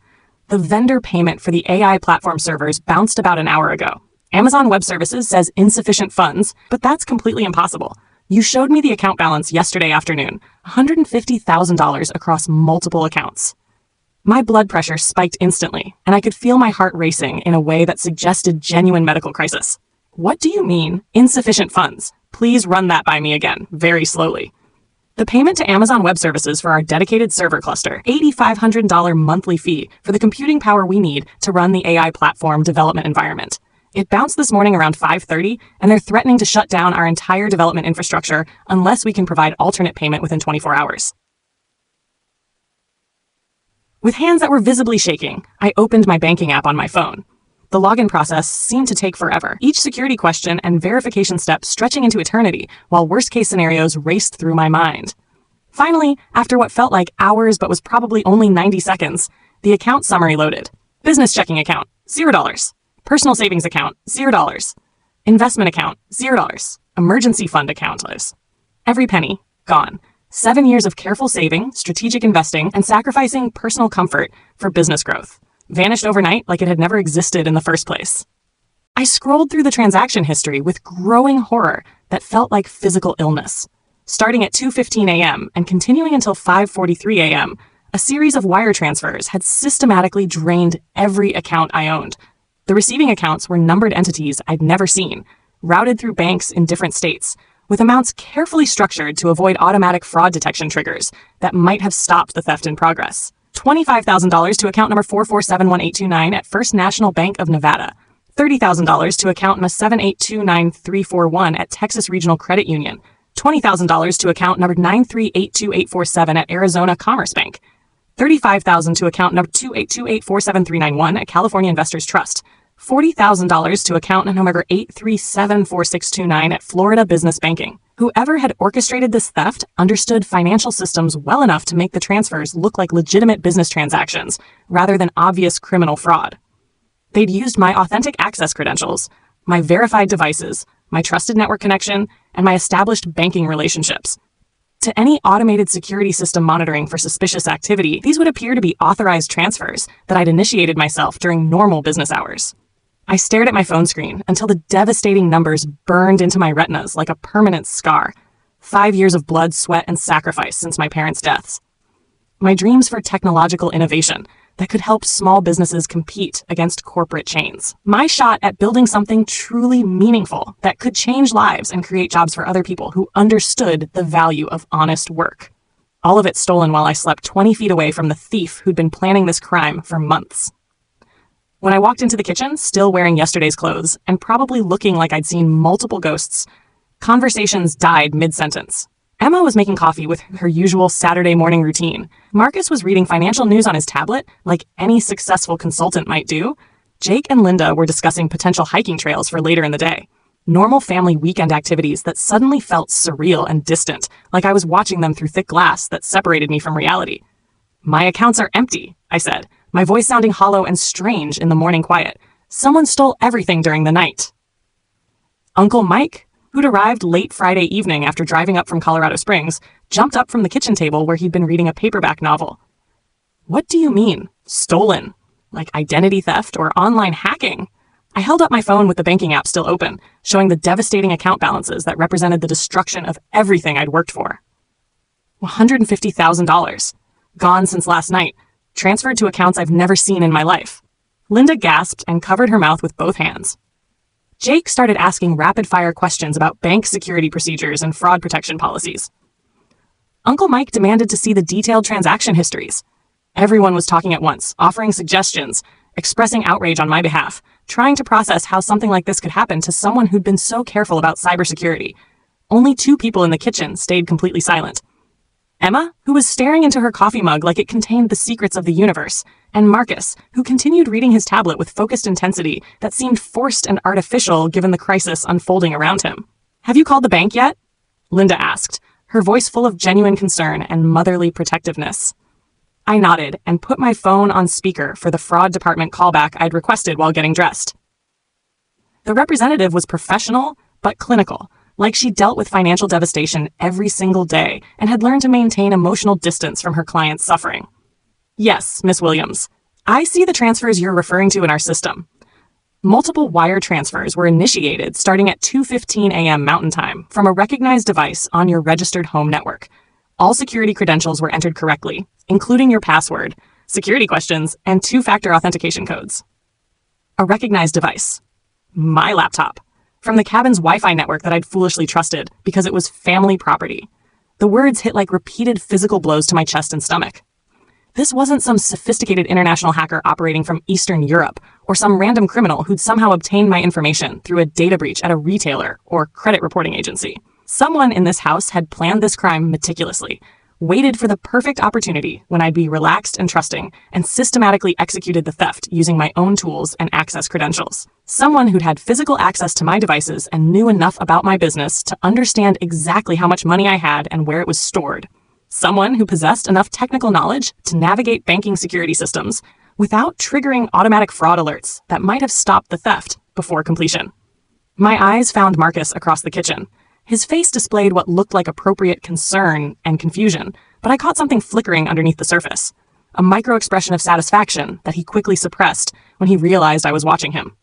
The vendor payment for the AI platform servers bounced about an hour ago. Amazon Web Services says insufficient funds, but that's completely impossible. You showed me the account balance yesterday afternoon, $150,000 across multiple accounts. My blood pressure spiked instantly, and I could feel my heart racing in a way that suggested genuine medical crisis. "What do you mean, insufficient funds? Please run that by me again, very slowly." The payment to Amazon Web Services for our dedicated server cluster, $8,500 monthly fee for the computing power we need to run the AI platform development environment. It bounced this morning around 5:30, and they're threatening to shut down our entire development infrastructure unless we can provide alternate payment within 24 hours. With hands that were visibly shaking, I opened my banking app on my phone. The login process seemed to take forever, each security question and verification step stretching into eternity, while worst-case scenarios raced through my mind. Finally, after what felt like hours but was probably only 90 seconds, the account summary loaded. Business checking account, $0. Personal savings account, $0. Investment account, $0. Emergency fund account, every penny, gone. 7 years of careful saving, strategic investing, and sacrificing personal comfort for business growth. Vanished overnight like it had never existed in the first place. I scrolled through the transaction history with growing horror that felt like physical illness. Starting at 2:15 a.m. and continuing until 5:43 a.m., a series of wire transfers had systematically drained every account I owned. The receiving accounts were numbered entities I'd never seen, routed through banks in different states, with amounts carefully structured to avoid automatic fraud detection triggers that might have stopped the theft in progress. $25,000 to account number 4471829 at First National Bank of Nevada. $30,000 to account number 7829341 at Texas Regional Credit Union. $20,000 to account number 9382847 at Arizona Commerce Bank. $35,000 to account number 282847391 at California Investors Trust. $40,000 to account number 8374629 at Florida Business Banking. Whoever had orchestrated this theft understood financial systems well enough to make the transfers look like legitimate business transactions rather than obvious criminal fraud. They'd used my authentic access credentials, my verified devices, my trusted network connection, and my established banking relationships. To any automated security system monitoring for suspicious activity, these would appear to be authorized transfers that I'd initiated myself during normal business hours. I stared at my phone screen until the devastating numbers burned into my retinas like a permanent scar. 5 years of blood, sweat, and sacrifice since my parents' deaths. My dreams for technological innovation that could help small businesses compete against corporate chains. My shot at building something truly meaningful that could change lives and create jobs for other people who understood the value of honest work. All of it stolen while I slept 20 feet away from the thief who'd been planning this crime for months. When I walked into the kitchen, still wearing yesterday's clothes and probably looking like I'd seen multiple ghosts, conversations died mid-sentence. Emma was making coffee with her usual Saturday morning routine. Marcus was reading financial news on his tablet, like any successful consultant might do. Jake and Linda were discussing potential hiking trails for later in the day. Normal family weekend activities that suddenly felt surreal and distant, like I was watching them through thick glass that separated me from reality. "My accounts are empty," I said, my voice sounding hollow and strange in the morning quiet. "Someone stole everything during the night." Uncle Mike, who'd arrived late Friday evening after driving up from Colorado Springs, jumped up from the kitchen table where he'd been reading a paperback novel. "What do you mean, stolen? Like identity theft or online hacking?" I held up my phone with the banking app still open, showing the devastating account balances that represented the destruction of everything I'd worked for. $150,000. Gone since last night, transferred to accounts I've never seen in my life. Linda gasped and covered her mouth with both hands. Jake started asking rapid-fire questions about bank security procedures and fraud protection policies. Uncle Mike demanded to see the detailed transaction histories. Everyone was talking at once, offering suggestions, expressing outrage on my behalf, trying to process how something like this could happen to someone who'd been so careful about cybersecurity. Only 2 people in the kitchen stayed completely silent. Emma, who was staring into her coffee mug like it contained the secrets of the universe, and Marcus, who continued reading his tablet with focused intensity that seemed forced and artificial given the crisis unfolding around him. "Have you called the bank yet?" Linda asked, her voice full of genuine concern and motherly protectiveness. I nodded and put my phone on speaker for the fraud department callback I'd requested while getting dressed. The representative was professional, but clinical, like she dealt with financial devastation every single day and had learned to maintain emotional distance from her clients' suffering. "Yes, Miss Williams. I see the transfers you're referring to in our system. Multiple wire transfers were initiated starting at 2:15 a.m. Mountain Time from a recognized device on your registered home network. All security credentials were entered correctly, including your password, security questions, and 2-factor authentication codes." A recognized device. My laptop. From the cabin's Wi-Fi network that I'd foolishly trusted because it was family property. The words hit like repeated physical blows to my chest and stomach. This wasn't some sophisticated international hacker operating from Eastern Europe or some random criminal who'd somehow obtained my information through a data breach at a retailer or credit reporting agency. Someone in this house had planned this crime meticulously, waited for the perfect opportunity when I'd be relaxed and trusting, and systematically executed the theft using my own tools and access credentials. Someone who'd had physical access to my devices and knew enough about my business to understand exactly how much money I had and where it was stored. Someone who possessed enough technical knowledge to navigate banking security systems without triggering automatic fraud alerts that might have stopped the theft before completion. My eyes found Marcus across the kitchen. His face displayed what looked like appropriate concern and confusion, but I caught something flickering underneath the surface, a micro-expression of satisfaction that he quickly suppressed when he realized I was watching him.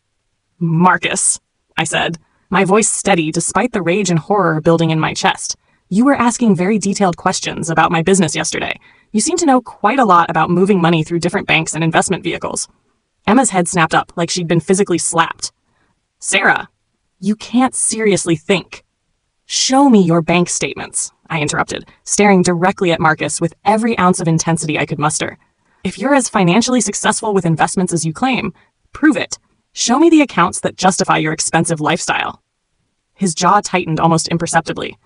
"Marcus," I said, my voice steady despite the rage and horror building in my chest. "You were asking very detailed questions about my business yesterday. You seem to know quite a lot about moving money through different banks and investment vehicles." Emma's head snapped up like she'd been physically slapped. "Sarah, You can't seriously think. Show me your bank statements, I interrupted, staring directly at Marcus with every ounce of intensity I could muster. If you're as financially successful with investments as you claim, prove it. Show me the accounts that justify your expensive lifestyle. His jaw tightened almost imperceptibly.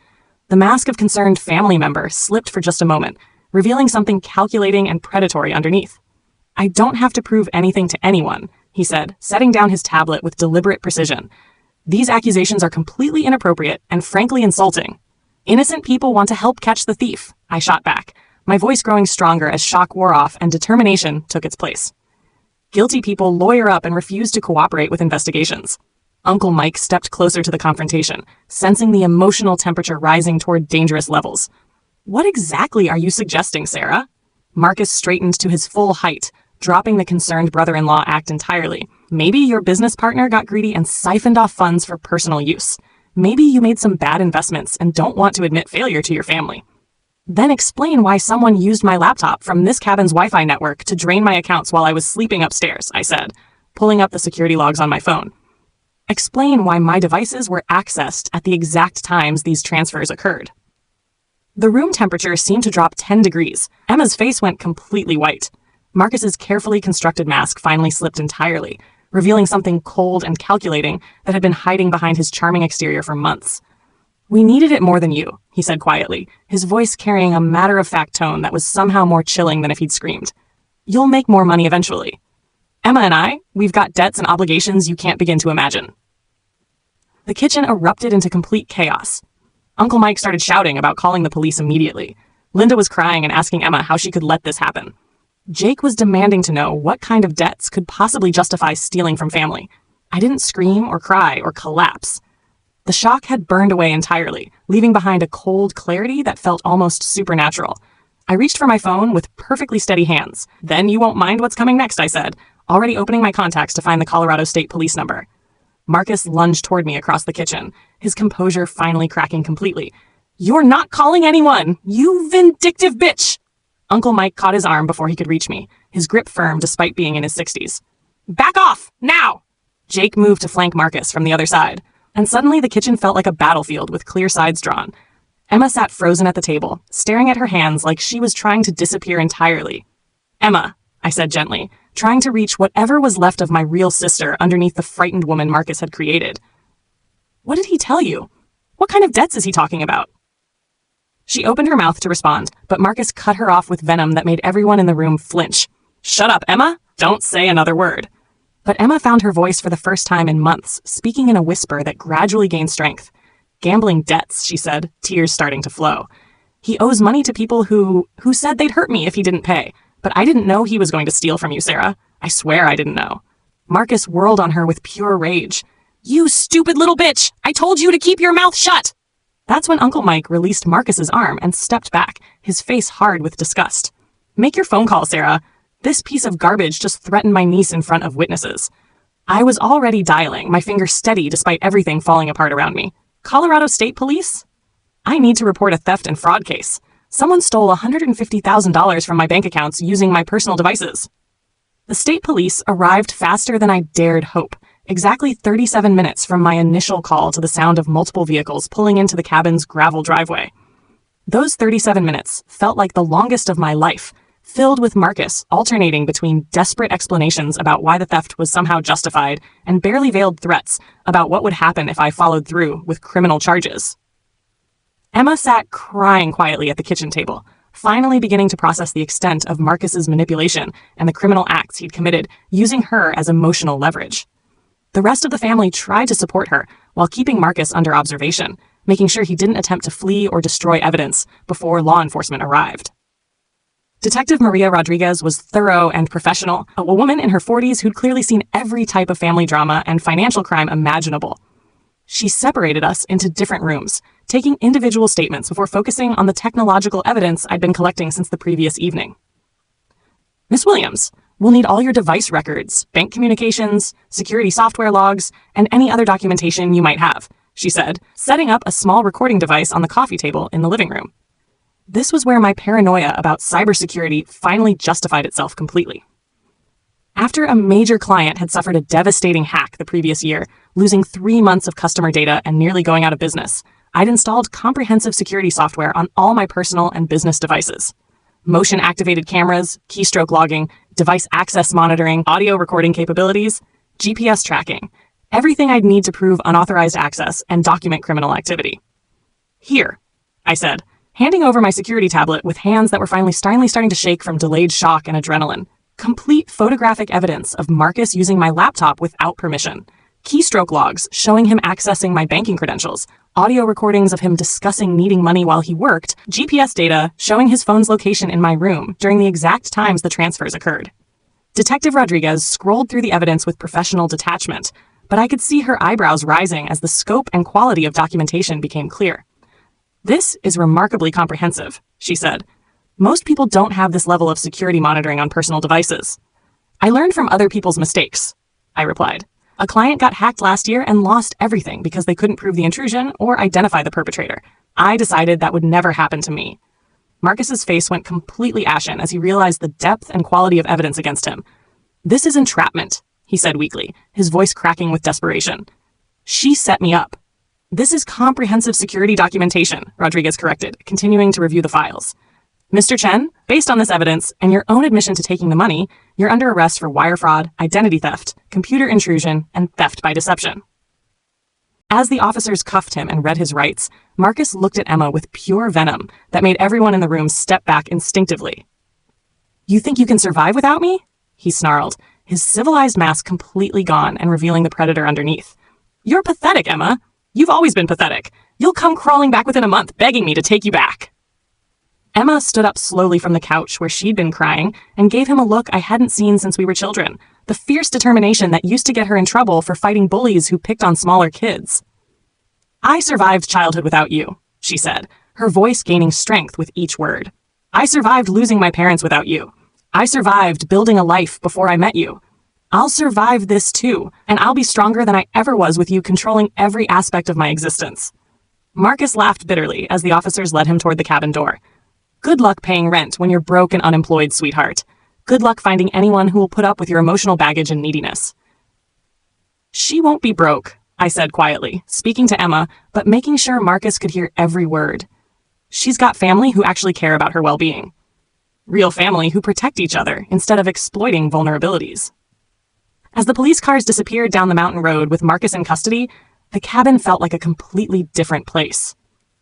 The mask of concerned family member slipped for just a moment, revealing something calculating and predatory underneath. I don't have to prove anything to anyone, he said, setting down his tablet with deliberate precision. These accusations are completely inappropriate and frankly insulting. Innocent people want to help catch the thief, I shot back, my voice growing stronger as shock wore off and determination took its place. Guilty people lawyer up and refuse to cooperate with investigations. Uncle Mike stepped closer to the confrontation, sensing the emotional temperature rising toward dangerous levels. What exactly are you suggesting, Sarah? Marcus straightened to his full height, dropping the concerned brother-in-law act entirely. Maybe your business partner got greedy and siphoned off funds for personal use. Maybe you made some bad investments and don't want to admit failure to your family. Then explain why someone used my laptop from this cabin's Wi-Fi network to drain my accounts while I was sleeping upstairs, I said, pulling up the security logs on my phone. Explain why my devices were accessed at the exact times these transfers occurred. The room temperature seemed to drop 10 degrees. Emma's face went completely white. Marcus's carefully constructed mask finally slipped entirely, revealing something cold and calculating that had been hiding behind his charming exterior for months. We needed it more than you, he said quietly, his voice carrying a matter-of-fact tone that was somehow more chilling than if he'd screamed. You'll make more money eventually. Emma and we've got debts and obligations you can't begin to imagine. The kitchen erupted into complete chaos. Uncle Mike started shouting about calling the police immediately. Linda was crying and asking Emma how she could let this happen. Jake was demanding to know what kind of debts could possibly justify stealing from family. I didn't scream or cry or collapse. The shock had burned away entirely, leaving behind a cold clarity that felt almost supernatural. I reached for my phone with perfectly steady hands. Then you won't mind what's coming next, I said, already opening my contacts to find the Colorado State Police number. Marcus lunged toward me across the kitchen, his composure finally cracking completely. You're not calling anyone, you vindictive bitch! Uncle Mike caught his arm before he could reach me, his grip firm despite being in his 60s. Back off, now! Jake moved to flank Marcus from the other side, and suddenly the kitchen felt like a battlefield with clear sides drawn. Emma sat frozen at the table, staring at her hands like she was trying to disappear entirely. Emma, I said gently, trying to reach whatever was left of my real sister underneath the frightened woman Marcus had created. What did he tell you? What kind of debts is he talking about? She opened her mouth to respond, but Marcus cut her off with venom that made everyone in the room flinch. Shut up, Emma! Don't say another word. But Emma found her voice for the first time in months, speaking in a whisper that gradually gained strength. Gambling debts, she said, tears starting to flow. He owes money to people who said they'd hurt me if he didn't pay. But I didn't know he was going to steal from you, Sarah. I swear I didn't know. Marcus whirled on her with pure rage. You stupid little bitch! I told you to keep your mouth shut! That's when Uncle Mike released Marcus's arm and stepped back, his face hard with disgust. Make your phone call, Sarah. This piece of garbage just threatened my niece in front of witnesses. I was already dialing, my finger steady despite everything falling apart around me. Colorado State Police? I need to report a theft and fraud case. Someone stole $150,000 from my bank accounts using my personal devices. The state police arrived faster than I dared hope, exactly 37 minutes from my initial call to the sound of multiple vehicles pulling into the cabin's gravel driveway. Those 37 minutes felt like the longest of my life, filled with Marcus alternating between desperate explanations about why the theft was somehow justified and barely veiled threats about what would happen if I followed through with criminal charges. Emma sat crying quietly at the kitchen table, finally beginning to process the extent of Marcus's manipulation and the criminal acts he'd committed, using her as emotional leverage. The rest of the family tried to support her while keeping Marcus under observation, making sure he didn't attempt to flee or destroy evidence before law enforcement arrived. Detective Maria Rodriguez was thorough and professional, a woman in her 40s who'd clearly seen every type of family drama and financial crime imaginable. She separated us into different rooms, taking individual statements before focusing on the technological evidence I'd been collecting since the previous evening. Miss Williams, we'll need all your device records, bank communications, security software logs, and any other documentation you might have, she said, setting up a small recording device on the coffee table in the living room. This was where my paranoia about cybersecurity finally justified itself completely. After a major client had suffered a devastating hack the previous year, losing 3 months of customer data and nearly going out of business, I'd installed comprehensive security software on all my personal and business devices. Motion-activated cameras, keystroke logging, device access monitoring, audio recording capabilities, GPS tracking, everything I'd need to prove unauthorized access and document criminal activity. "Here," I said, handing over my security tablet with hands that were finally starting to shake from delayed shock and adrenaline. Complete photographic evidence of Marcus using my laptop without permission. Keystroke logs showing him accessing my banking credentials, audio recordings of him discussing needing money while he worked, GPS data showing his phone's location in my room during the exact times the transfers occurred. Detective Rodriguez scrolled through the evidence with professional detachment, but I could see her eyebrows rising as the scope and quality of documentation became clear. "This is remarkably comprehensive," she said. "Most people don't have this level of security monitoring on personal devices." "I learned from other people's mistakes," I replied. "A client got hacked last year and lost everything because they couldn't prove the intrusion or identify the perpetrator. I decided that would never happen to me." Marcus's face went completely ashen as he realized the depth and quality of evidence against him. "This is entrapment," he said weakly, his voice cracking with desperation. "She set me up." "This is comprehensive security documentation," Rodriguez corrected, continuing to review the files. "Mr. Chen, based on this evidence and your own admission to taking the money, you're under arrest for wire fraud, identity theft, computer intrusion, and theft by deception." As the officers cuffed him and read his rights, Marcus looked at Emma with pure venom that made everyone in the room step back instinctively. "You think you can survive without me?" he snarled, his civilized mask completely gone and revealing the predator underneath. "You're pathetic, Emma. You've always been pathetic. You'll come crawling back within a month, begging me to take you back." Emma stood up slowly from the couch where she'd been crying and gave him a look I hadn't seen since we were children, the fierce determination that used to get her in trouble for fighting bullies who picked on smaller kids. "I survived childhood without you," she said, her voice gaining strength with each word. "I survived losing my parents without you. I survived building a life before I met you. I'll survive this too, and I'll be stronger than I ever was with you controlling every aspect of my existence." Marcus laughed bitterly as the officers led him toward the cabin door. "Good luck paying rent when you're broke and unemployed, sweetheart. Good luck finding anyone who will put up with your emotional baggage and neediness." "She won't be broke," I said quietly, speaking to Emma, but making sure Marcus could hear every word. "She's got family who actually care about her well-being. Real family who protect each other instead of exploiting vulnerabilities." As the police cars disappeared down the mountain road with Marcus in custody, the cabin felt like a completely different place.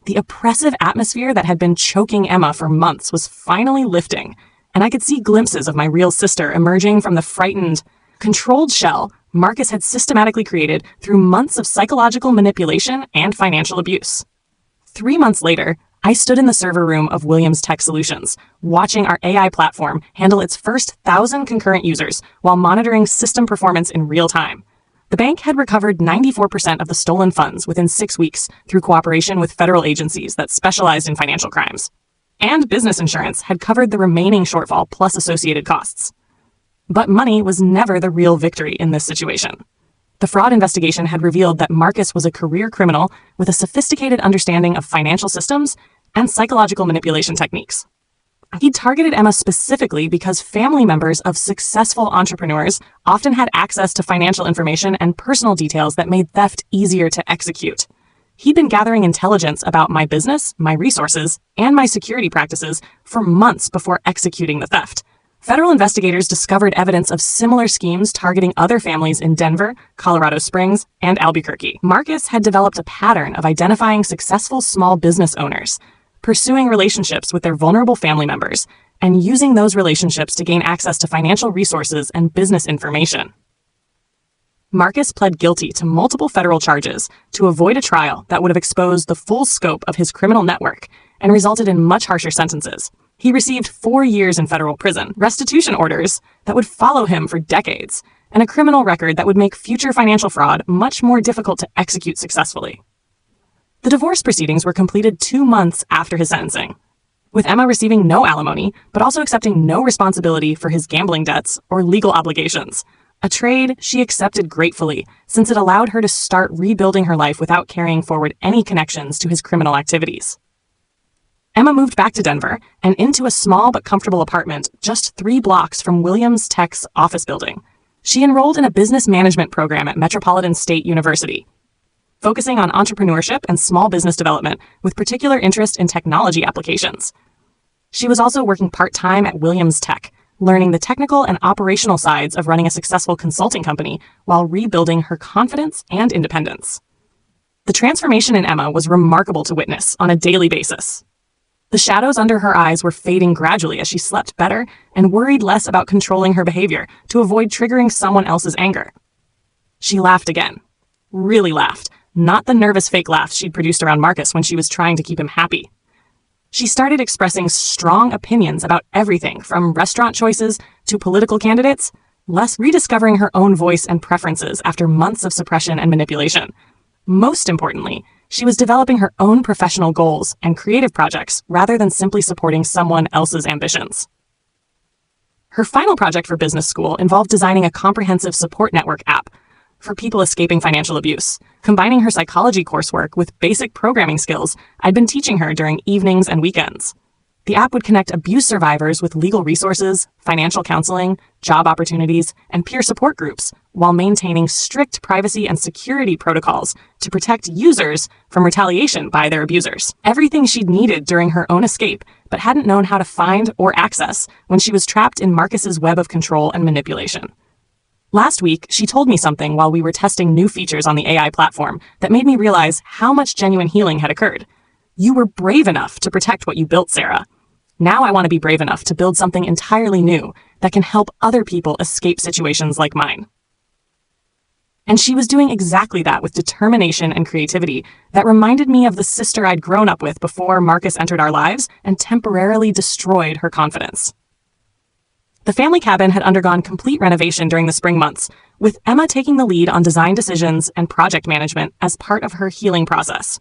The oppressive atmosphere that had been choking Emma for months was finally lifting, and I could see glimpses of my real sister emerging from the frightened, controlled shell Marcus had systematically created through months of psychological manipulation and financial abuse. 3 months later, I stood in the server room of Williams Tech Solutions, watching our AI platform handle its first 1,000 concurrent users while monitoring system performance in real time. The bank had recovered 94% of the stolen funds within 6 weeks through cooperation with federal agencies that specialized in financial crimes. And business insurance had covered the remaining shortfall plus associated costs. But money was never the real victory in this situation. The fraud investigation had revealed that Marcus was a career criminal with a sophisticated understanding of financial systems and psychological manipulation techniques. He targeted Emma specifically because family members of successful entrepreneurs often had access to financial information and personal details that made theft easier to execute. He'd been gathering intelligence about my business, my resources, and my security practices for months before executing the theft. Federal investigators discovered evidence of similar schemes targeting other families in Denver, Colorado Springs, and Albuquerque. Marcus had developed a pattern of identifying successful small business owners, pursuing relationships with their vulnerable family members, and using those relationships to gain access to financial resources and business information. Marcus pled guilty to multiple federal charges to avoid a trial that would have exposed the full scope of his criminal network and resulted in much harsher sentences. He received 4 years in federal prison, restitution orders that would follow him for decades, and a criminal record that would make future financial fraud much more difficult to execute successfully. The divorce proceedings were completed 2 months after his sentencing, with Emma receiving no alimony, but also accepting no responsibility for his gambling debts or legal obligations, a trade she accepted gratefully since it allowed her to start rebuilding her life without carrying forward any connections to his criminal activities. Emma moved back to Denver and into a small but comfortable apartment just 3 blocks from Williams Tech's office building. She enrolled in a business management program at Metropolitan State University, focusing on entrepreneurship and small business development with particular interest in technology applications. She was also working part-time at Williams Tech, learning the technical and operational sides of running a successful consulting company while rebuilding her confidence and independence. The transformation in Emma was remarkable to witness on a daily basis. The shadows under her eyes were fading gradually as she slept better and worried less about controlling her behavior to avoid triggering someone else's anger. She laughed again. Really laughed, not the nervous fake laughs she'd produced around Marcus when she was trying to keep him happy. She started expressing strong opinions about everything from restaurant choices to political candidates, thus rediscovering her own voice and preferences after months of suppression and manipulation. Most importantly, she was developing her own professional goals and creative projects rather than simply supporting someone else's ambitions. Her final project for business school involved designing a comprehensive support network app for people escaping financial abuse, combining her psychology coursework with basic programming skills I'd been teaching her during evenings and weekends. The app would connect abuse survivors with legal resources, financial counseling, job opportunities, and peer support groups, while maintaining strict privacy and security protocols to protect users from retaliation by their abusers. Everything she'd needed during her own escape, but hadn't known how to find or access when she was trapped in Marcus's web of control and manipulation. Last week, she told me something while we were testing new features on the AI platform that made me realize how much genuine healing had occurred. You were brave enough to protect what you built, Sarah. Now I want to be brave enough to build something entirely new that can help other people escape situations like mine. And she was doing exactly that with determination and creativity that reminded me of the sister I'd grown up with before Marcus entered our lives and temporarily destroyed her confidence. The family cabin had undergone complete renovation during the spring months, with Emma taking the lead on design decisions and project management as part of her healing process.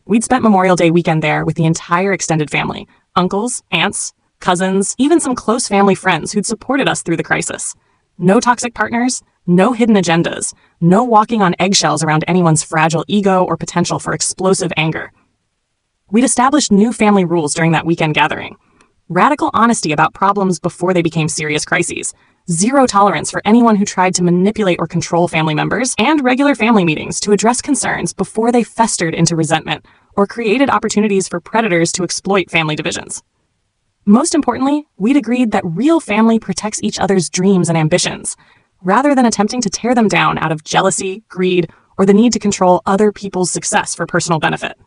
We'd spent Memorial Day weekend there with the entire extended family, uncles, aunts, cousins, even some close family friends who'd supported us through the crisis. No toxic partners, no hidden agendas, no walking on eggshells around anyone's fragile ego or potential for explosive anger. We'd established new family rules during that weekend gathering. Radical honesty about problems before they became serious crises, zero tolerance for anyone who tried to manipulate or control family members, and regular family meetings to address concerns before they festered into resentment or created opportunities for predators to exploit family divisions. Most importantly, we'd agreed that real family protects each other's dreams and ambitions, rather than attempting to tear them down out of jealousy, greed, or the need to control other people's success for personal benefit.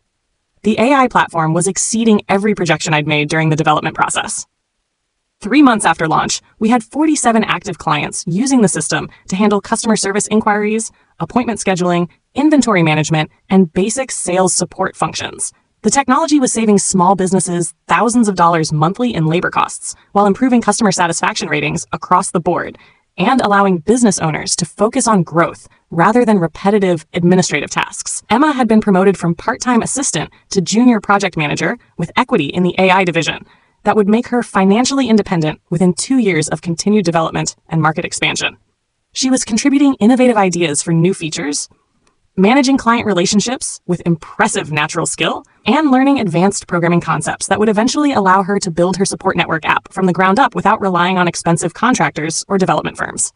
The AI platform was exceeding every projection I'd made during the development process. 3 months after launch, we had 47 active clients using the system to handle customer service inquiries, appointment scheduling, inventory management, and basic sales support functions. The technology was saving small businesses thousands of dollars monthly in labor costs, while improving customer satisfaction ratings across the board, and allowing business owners to focus on growth rather than repetitive administrative tasks. Emma had been promoted from part-time assistant to junior project manager with equity in the AI division that would make her financially independent within 2 years of continued development and market expansion. She was contributing innovative ideas for new features, managing client relationships with impressive natural skill, and learning advanced programming concepts that would eventually allow her to build her support network app from the ground up without relying on expensive contractors or development firms.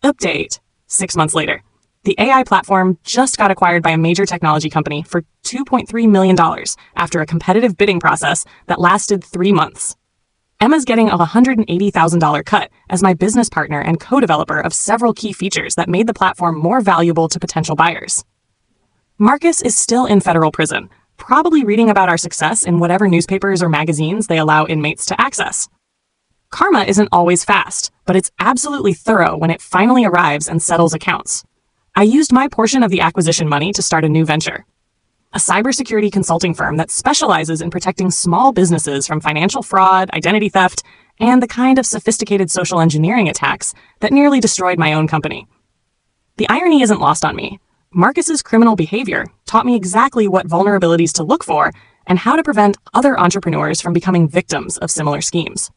Update. 6 months later, the AI platform just got acquired by a major technology company for $2.3 million after a competitive bidding process that lasted 3 months. Emma's getting a $180,000 cut as my business partner and co-developer of several key features that made the platform more valuable to potential buyers. Marcus is still in federal prison, probably reading about our success in whatever newspapers or magazines they allow inmates to access. Karma isn't always fast, but it's absolutely thorough when it finally arrives and settles accounts. I used my portion of the acquisition money to start a new venture, a cybersecurity consulting firm that specializes in protecting small businesses from financial fraud, identity theft, and the kind of sophisticated social engineering attacks that nearly destroyed my own company. The irony isn't lost on me. Marcus's criminal behavior taught me exactly what vulnerabilities to look for and how to prevent other entrepreneurs from becoming victims of similar schemes.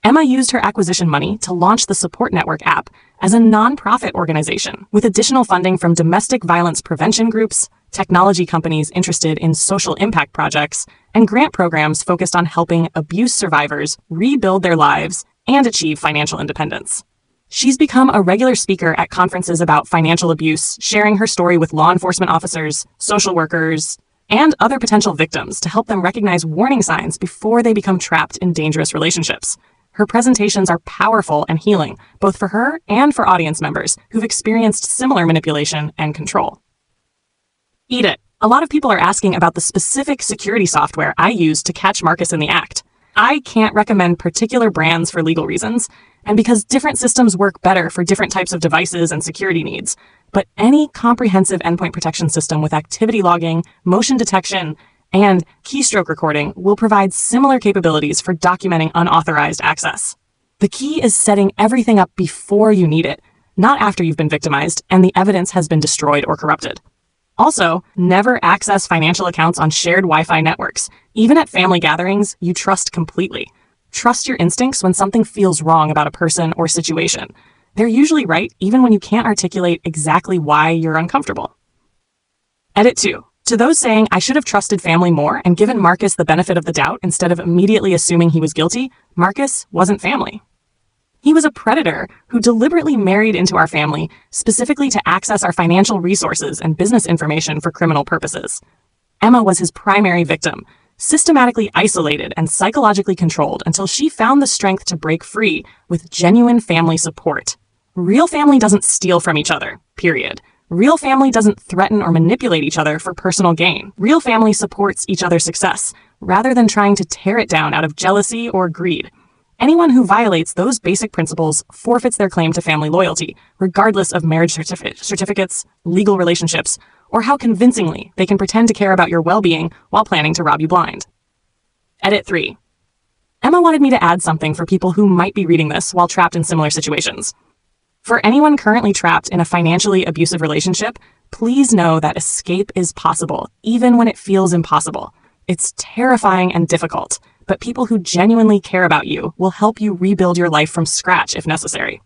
Emma used her acquisition money to launch the Support Network app as a nonprofit organization with additional funding from domestic violence prevention groups, technology companies interested in social impact projects, and grant programs focused on helping abuse survivors rebuild their lives and achieve financial independence. She's become a regular speaker at conferences about financial abuse, sharing her story with law enforcement officers, social workers, and other potential victims to help them recognize warning signs before they become trapped in dangerous relationships. Her presentations are powerful and healing, both for her and for audience members who've experienced similar manipulation and control. Eat it. A lot of people are asking about the specific security software I use to catch Marcus in the act. I can't recommend particular brands for legal reasons, and because different systems work better for different types of devices and security needs. But any comprehensive endpoint protection system with activity logging, motion detection, and keystroke recording will provide similar capabilities for documenting unauthorized access. The key is setting everything up before you need it, not after you've been victimized and the evidence has been destroyed or corrupted. Also, never access financial accounts on shared Wi-Fi networks. Even at family gatherings, you trust completely. Trust your instincts when something feels wrong about a person or situation. They're usually right, even when you can't articulate exactly why you're uncomfortable. Edit 2. To those saying I should have trusted family more and given Marcus the benefit of the doubt instead of immediately assuming he was guilty, Marcus wasn't family. He was a predator who deliberately married into our family, specifically to access our financial resources and business information for criminal purposes. Emma was his primary victim, systematically isolated and psychologically controlled until she found the strength to break free with genuine family support. Real family doesn't steal from each other, period. Real family doesn't threaten or manipulate each other for personal gain. Real family supports each other's success, rather than trying to tear it down out of jealousy or greed. Anyone who violates those basic principles forfeits their claim to family loyalty, regardless of marriage certificates, legal relationships, or how convincingly they can pretend to care about your well-being while planning to rob you blind. Edit 3. Emma wanted me to add something for people who might be reading this while trapped in similar situations. For anyone currently trapped in a financially abusive relationship, please know that escape is possible, even when it feels impossible. It's terrifying and difficult, but people who genuinely care about you will help you rebuild your life from scratch if necessary.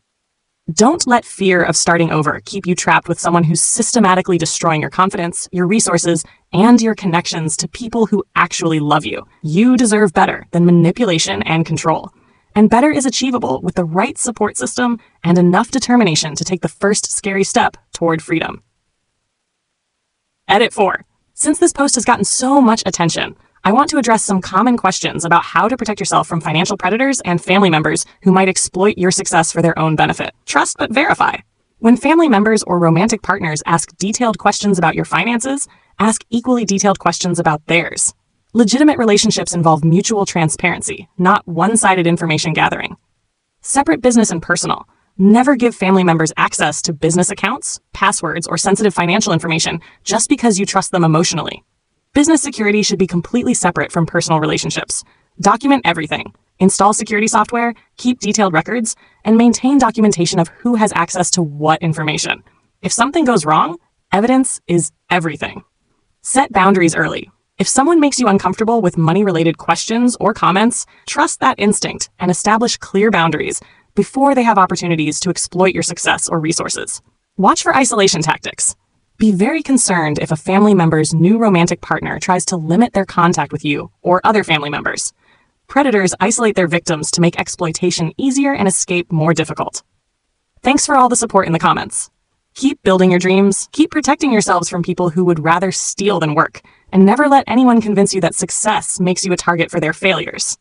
Don't let fear of starting over keep you trapped with someone who's systematically destroying your confidence, your resources, and your connections to people who actually love you. You deserve better than manipulation and control. And better is achievable with the right support system and enough determination to take the first scary step toward freedom. Edit 4. Since this post has gotten so much attention, I want to address some common questions about how to protect yourself from financial predators and family members who might exploit your success for their own benefit. Trust but verify. When family members or romantic partners ask detailed questions about your finances, ask equally detailed questions about theirs. Legitimate relationships involve mutual transparency, not one-sided information gathering. Separate business and personal. Never give family members access to business accounts, passwords, or sensitive financial information just because you trust them emotionally. Business security should be completely separate from personal relationships. Document everything. Install security software, keep detailed records, and maintain documentation of who has access to what information. If something goes wrong, evidence is everything. Set boundaries early. If someone makes you uncomfortable with money-related questions or comments, trust that instinct and establish clear boundaries before they have opportunities to exploit your success or resources. Watch for isolation tactics. Be very concerned if a family member's new romantic partner tries to limit their contact with you or other family members. Predators isolate their victims to make exploitation easier and escape more difficult. Thanks for all the support in the comments. Keep building your dreams, keep protecting yourselves from people who would rather steal than work, and never let anyone convince you that success makes you a target for their failures.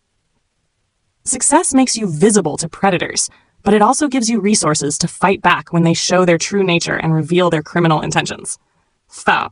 Success makes you visible to predators, but it also gives you resources to fight back when they show their true nature and reveal their criminal intentions. So,